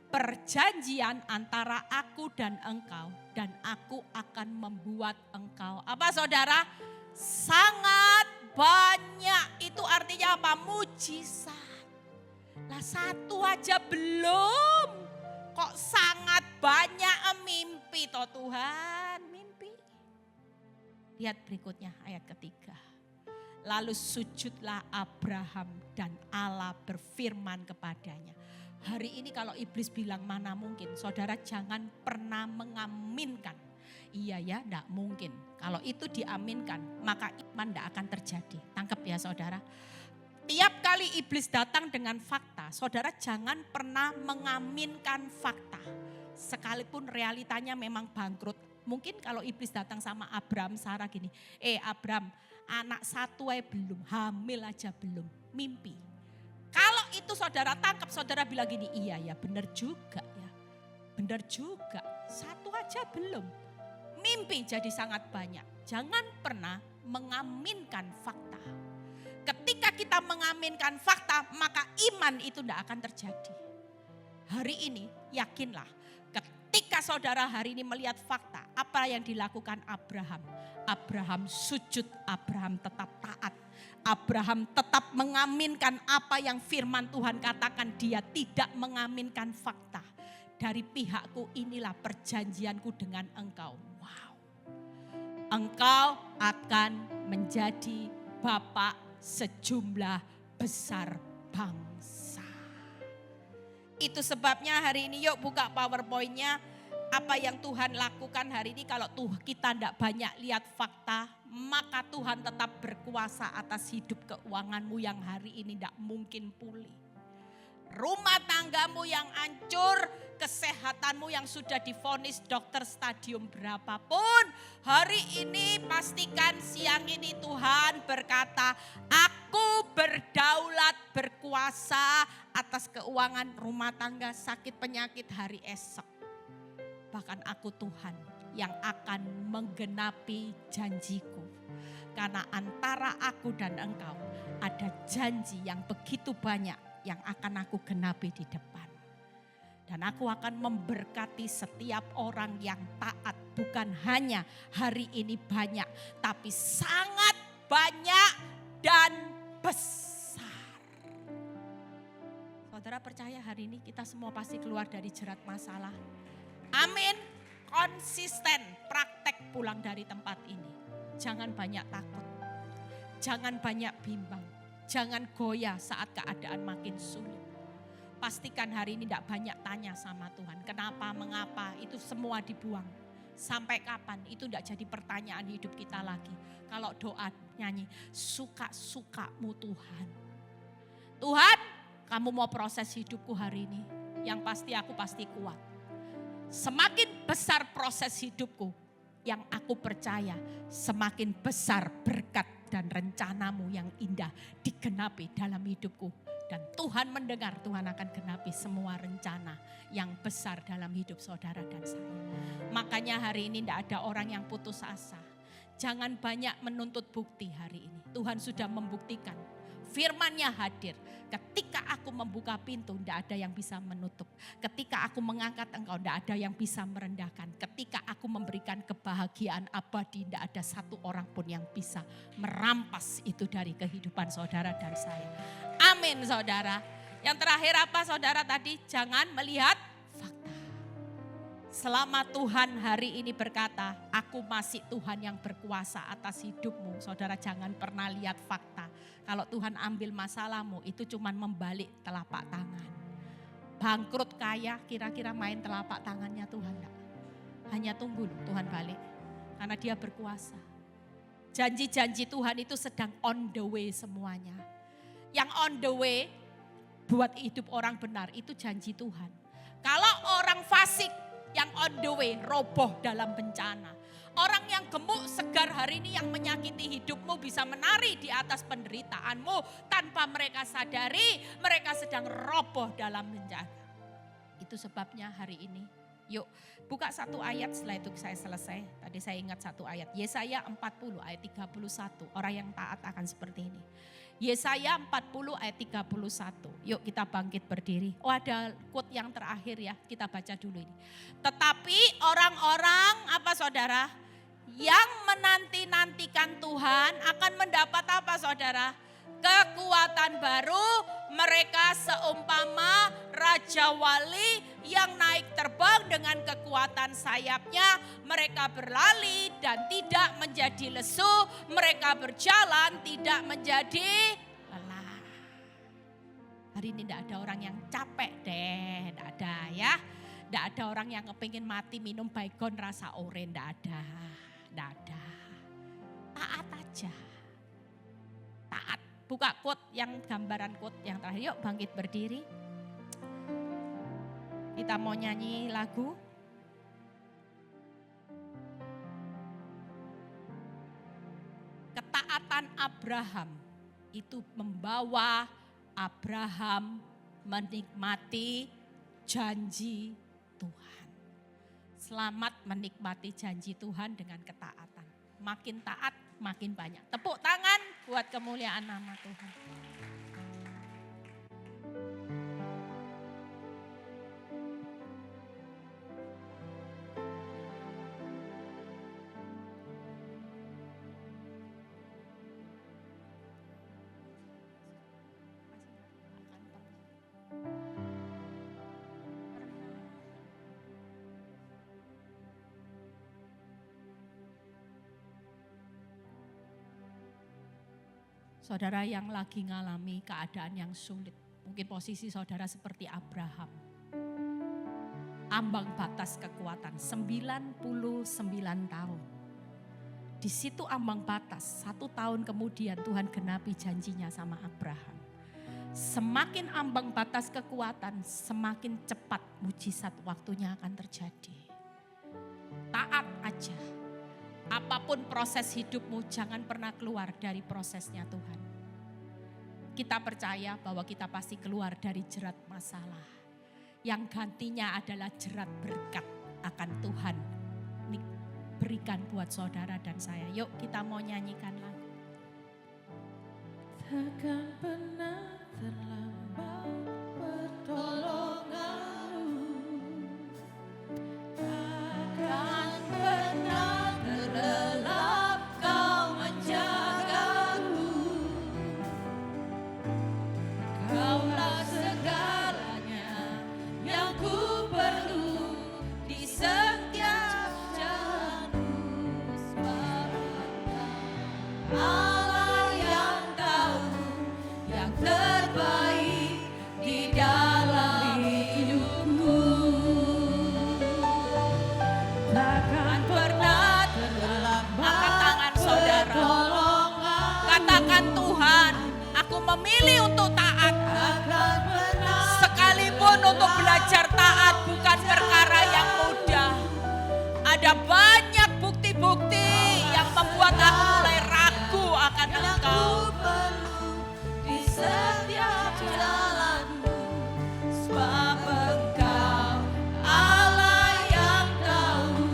Perjanjian antara aku dan engkau. Dan aku akan membuat engkau, apa saudara? Sangat banyak. Itu artinya apa? Mujizat. Lah satu aja belum. Kok sangat banyak mimpi toh Tuhan. Mimpi. Lihat berikutnya ayat ketiga. Lalu sujudlah Abraham dan Allah berfirman kepadanya. Hari ini kalau iblis bilang mana mungkin. Saudara jangan pernah mengaminkan. Iya ya, enggak mungkin. Kalau itu diaminkan, maka iman enggak akan terjadi. Tangkap ya saudara. Tiap kali iblis datang dengan fakta, saudara jangan pernah mengaminkan fakta. Sekalipun realitanya memang bangkrut. Mungkin kalau iblis datang sama Abram, Sarah gini. Abram, anak satu belum, hamil aja belum, mimpi. Kalau itu saudara tangkap, saudara bilang gini, iya ya benar juga ya. Benar juga, satu aja belum. Mimpi jadi sangat banyak. Jangan pernah mengaminkan fakta. Ketika kita mengaminkan fakta, maka iman itu tidak akan terjadi. Hari ini yakinlah, ketika saudara hari ini melihat fakta, apa yang dilakukan Abraham? Abraham sujud, Abraham tetap taat. Abraham tetap mengaminkan apa yang firman Tuhan katakan, dia tidak mengaminkan fakta. Dari pihakku inilah perjanjianku dengan engkau. Wow. Engkau akan menjadi bapak sejumlah besar bangsa. Itu sebabnya hari ini yuk buka PowerPoint-nya. Apa yang Tuhan lakukan hari ini kalau kita tidak banyak lihat fakta. Maka Tuhan tetap berkuasa atas hidup keuanganmu yang hari ini tidak mungkin pulih. Rumah tanggamu yang hancur, kesehatanmu yang sudah divonis dokter stadium berapapun. Hari ini pastikan siang ini Tuhan berkata, aku berdaulat berkuasa atas keuangan rumah tangga, sakit penyakit hari esok. Bahkan aku Tuhan yang akan menggenapi janjiku. Karena antara aku dan engkau ada janji yang begitu banyak yang akan aku genapi di depan. Dan aku akan memberkati setiap orang yang taat. Bukan hanya hari ini banyak, tapi sangat banyak dan besar. Saudara percaya hari ini kita semua pasti keluar dari jerat masalah. Amin. Konsisten praktek pulang dari tempat ini. Jangan banyak takut. Jangan banyak bimbang. Jangan goyah saat keadaan makin sulit. Pastikan hari ini tidak banyak tanya sama Tuhan. Kenapa, mengapa, itu semua dibuang. Sampai kapan, itu tidak jadi pertanyaan hidup kita lagi. Kalau doa nyanyi, suka-sukamu Tuhan. Tuhan, kamu mau proses hidupku hari ini. Yang pasti aku pasti kuat. Semakin besar proses hidupku, yang aku percaya semakin besar berkat dan rencanamu yang indah digenapi dalam hidupku. Dan Tuhan mendengar, Tuhan akan genapi semua rencana yang besar dalam hidup saudara dan saya. Makanya hari ini tidak ada orang yang putus asa. Jangan banyak menuntut bukti hari ini. Tuhan sudah membuktikan. Firman-Nya hadir. Ketika aku membuka pintu, tidak ada yang bisa menutup. Ketika aku mengangkat engkau, tidak ada yang bisa merendahkan. Ketika aku memberikan kebahagiaan abadi, tidak ada satu orang pun yang bisa merampas itu dari kehidupan saudara dan saya. Amin saudara. Yang terakhir apa saudara tadi? Jangan melihat fakta. Selama Tuhan hari ini berkata, aku masih Tuhan yang berkuasa atas hidupmu. Saudara jangan pernah lihat fakta. Kalau Tuhan ambil masalahmu itu cuma membalik telapak tangan. Bangkrut kaya kira-kira main telapak tangannya Tuhan enggak? Hanya tunggu loh Tuhan balik. Karena Dia berkuasa. Janji-janji Tuhan itu sedang on the way semuanya. Yang on the way buat hidup orang benar itu janji Tuhan. Kalau orang fasik yang on the way roboh dalam bencana. Orang yang gemuk segar hari ini yang menyakiti hidupmu bisa menari di atas penderitaanmu. Tanpa mereka sadari mereka sedang roboh dalam bencana. Itu sebabnya hari ini yuk buka satu ayat setelah itu saya selesai. Tadi saya ingat satu ayat. Yesaya 40 ayat 31. Orang yang taat akan seperti ini. Yesaya 40 ayat 31. Yuk kita bangkit berdiri. Oh ada quote yang terakhir ya. Kita baca dulu ini. Tetapi orang-orang apa saudara? Yang menanti-nantikan Tuhan akan mendapat apa saudara? Kekuatan baru. Mereka seumpama Raja Wali yang naik terbang dengan kekuatan sayapnya. Mereka berlari dan tidak menjadi lesu. Mereka berjalan tidak menjadi lelah. Hari ini tidak ada orang yang capek deh. Tidak ada ya. Tidak ada orang yang kepingin mati minum baygon rasa oren. Tidak ada. Tidak ada. Taat aja. Taat. Buka quote yang gambaran quote yang terakhir. Yuk bangkit berdiri. Kita mau nyanyi lagu. Ketaatan Abraham itu membawa Abraham menikmati janji Tuhan. Selamat menikmati janji Tuhan dengan ketaatan. Makin taat, makin banyak. Tepuk tangan buat kemuliaan nama Tuhan. Saudara yang lagi ngalami keadaan yang sulit. Mungkin posisi saudara seperti Abraham. Ambang batas kekuatan 99 tahun. Di situ ambang batas 1 tahun kemudian Tuhan genapi janjinya sama Abraham. Semakin ambang batas kekuatan semakin cepat mujizat waktunya akan terjadi. Taat aja. Apapun proses hidupmu jangan pernah keluar dari prosesnya Tuhan. Kita percaya bahwa kita pasti keluar dari jerat masalah. Yang gantinya adalah jerat berkat akan Tuhan berikan buat saudara dan saya. Yuk kita mau nyanyikan lagu. Takkan pernah terlambat pertolonganmu, takkan pernah terlelap kau menjagaku. Kaulah segalanya yang ku perlu di setiap jalanku. Sebab Allah yang tahu yang terbaik di dalam hidupku. Takkan pernah terlambat. Angkat tangan saudara. Katakan, Tuhan, aku memilih untuk taat. Sekalipun untuk belajar taat bukan perkara yang mudah. Ada banyak bukti-bukti yang membuat aku mulai ragu akan Engkau. Di setiap jalanku, sebab Engkau Allah yang tahu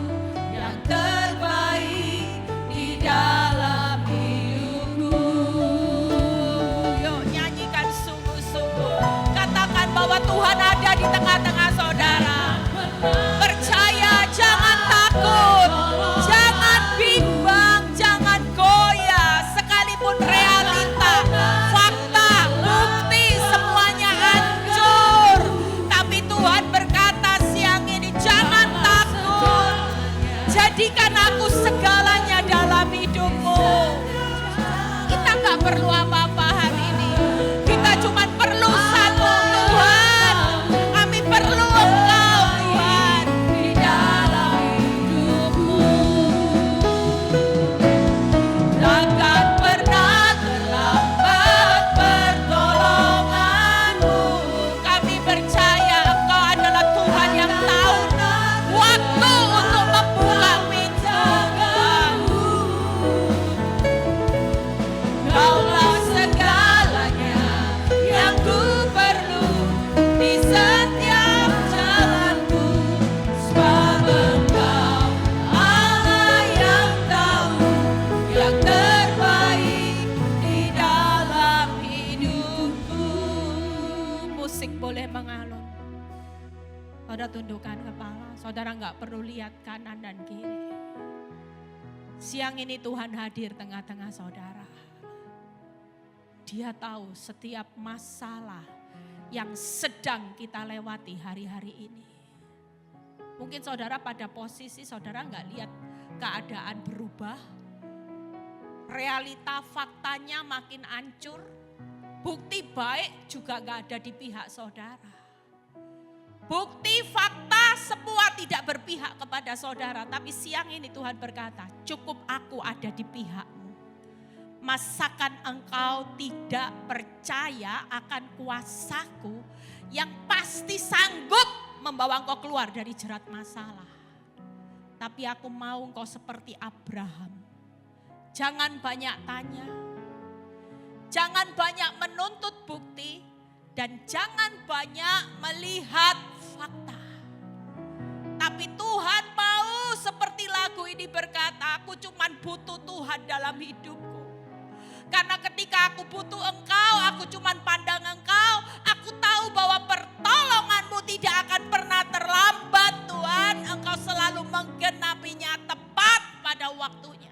yang terbaik di dalam hidupku. Yuk nyanyikan sungguh-sungguh. Katakan bahwa Tuhan ada di tengah-tengah saudara. Percaya, jangan takut, jangan bimbang, jangan goyah. Sekalipun realita, fakta, bukti semuanya hancur. Tapi Tuhan berkata siang ini, jangan takut. Jadikan aku segalanya dalam hidupmu. Kita gak perlu apa-apa hari ini. Kita cuma perlu satu, Tuhan. Kami perlu Engkau, Tuhan. Di dalam hidupku, takkan pernah terlambat pertolonganmu. Kami percaya Engkau adalah Tuhan yang tahu waktu untuk membuka pintu. Kaulah segalanya yang ku perlu di setiap jalanku. Sebab Engkau Allah yang tahu yang terbaik di dalam hidupku. Musik boleh mengalun. Saudara tundukkan kepala. Saudara nggak perlu lihat kanan dan kiri. Siang ini Tuhan hadir tengah-tengah saudara. Dia tahu setiap masalah yang sedang kita lewati hari-hari ini. Mungkin saudara pada posisi saudara nggak lihat keadaan berubah. Realita faktanya makin hancur. Bukti baik juga nggak ada di pihak saudara. Bukti fakta semua tidak berpihak kepada saudara. Tapi siang ini Tuhan berkata, cukup aku ada di pihakmu. Masakan engkau tidak percaya akan kuasaku yang pasti sanggup membawa engkau keluar dari jerat masalah. Tapi aku mau engkau seperti Abraham. Jangan banyak tanya. Jangan banyak menuntut bukti. Dan jangan banyak melihat fakta. Tapi Tuhan mau seperti lagu ini berkata, aku cuma butuh Tuhan dalam hidupku. Karena ketika aku butuh Engkau, aku cuma pandang Engkau. Aku tahu bahwa pertolonganmu tidak akan pernah terlambat Tuhan. Engkau selalu menggenapinya tepat pada waktunya.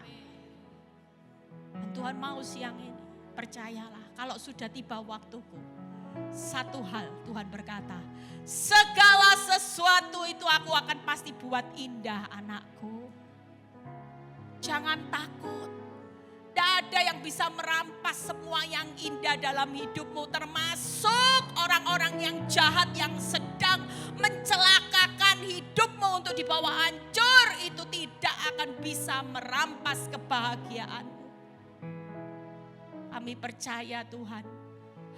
Dan Tuhan mau siang ini, percayalah kalau sudah tiba waktuku. Satu hal Tuhan berkata, segala sesuatu itu aku akan pasti buat indah anakku. Jangan takut. Tidak ada yang bisa merampas semua yang indah dalam hidupmu. Termasuk orang-orang yang jahat yang sedang mencelakakan hidupmu untuk dibawa hancur. Itu tidak akan bisa merampas kebahagiaanmu. Kami percaya Tuhan,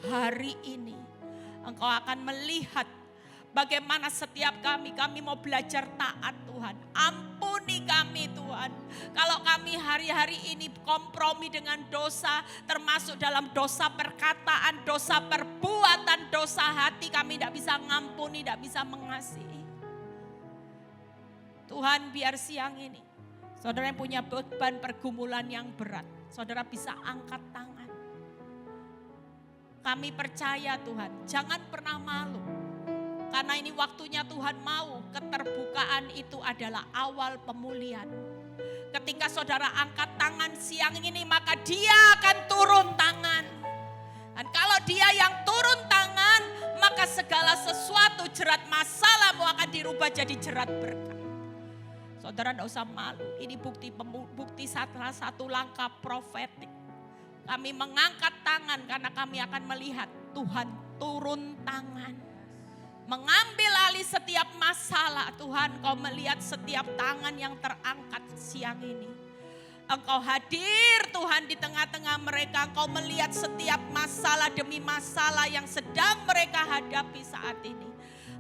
hari ini Engkau akan melihat bagaimana setiap kami mau belajar taat Tuhan. Ampuni kami Tuhan. Kalau kami hari-hari ini kompromi dengan dosa, termasuk dalam dosa perkataan, dosa perbuatan, dosa hati, kami tidak bisa ngampuni, tidak bisa mengasihi. Tuhan biar siang ini Saudara yang punya beban pergumulan yang berat, saudara bisa angkat tangan. Kami percaya Tuhan, jangan pernah malu. Karena ini waktunya Tuhan mau, keterbukaan itu adalah awal pemulihan. Ketika saudara angkat tangan siang ini, maka dia akan turun tangan. Dan kalau dia yang turun tangan, maka segala sesuatu jerat masalahmu akan dirubah jadi jerat berkat. Saudara tidak usah malu, ini bukti salah satu langkah profetik. Kami mengangkat tangan karena kami akan melihat Tuhan turun tangan. Mengambil alih setiap masalah. Tuhan, Kau melihat setiap tangan yang terangkat siang ini. Engkau hadir Tuhan di tengah-tengah mereka. Engkau melihat setiap masalah demi masalah yang sedang mereka hadapi saat ini.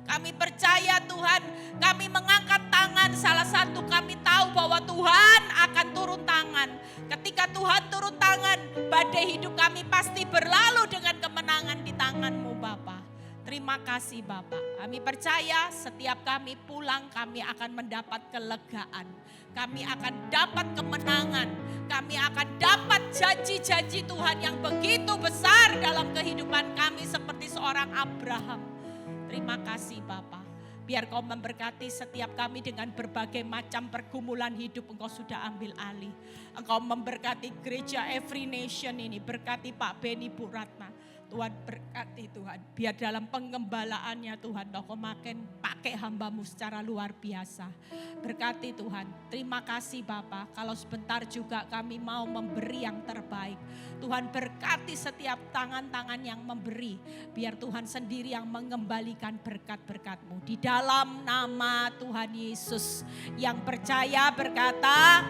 Kami percaya Tuhan, kami mengangkat tangan, salah satu kami tahu bahwa Tuhan akan turun tangan. Ketika Tuhan turun tangan, badai hidup kami pasti berlalu dengan kemenangan di tangan-Mu Bapa. Terima kasih Bapak. Kami percaya setiap kami pulang kami akan mendapat kelegaan. Kami akan dapat kemenangan. Kami akan dapat janji-janji Tuhan yang begitu besar dalam kehidupan kami seperti seorang Abraham. Terima kasih Bapak. Biar Kau memberkati setiap kami dengan berbagai macam pergumulan hidup Engkau sudah ambil alih. Engkau memberkati gereja Every Nation ini. Berkati Pak Beni Bu Ratna. Tuhan berkati Tuhan. Biar dalam pengembalaannya Tuhan Kau makin pakai hamba-Mu secara luar biasa. Berkati Tuhan. Terima kasih Bapak. Kalau sebentar juga kami mau memberi yang terbaik. Tuhan berkati setiap tangan-tangan yang memberi. Biar Tuhan sendiri yang mengembalikan berkat-berkat-Mu. Di dalam nama Tuhan Yesus. Yang percaya berkata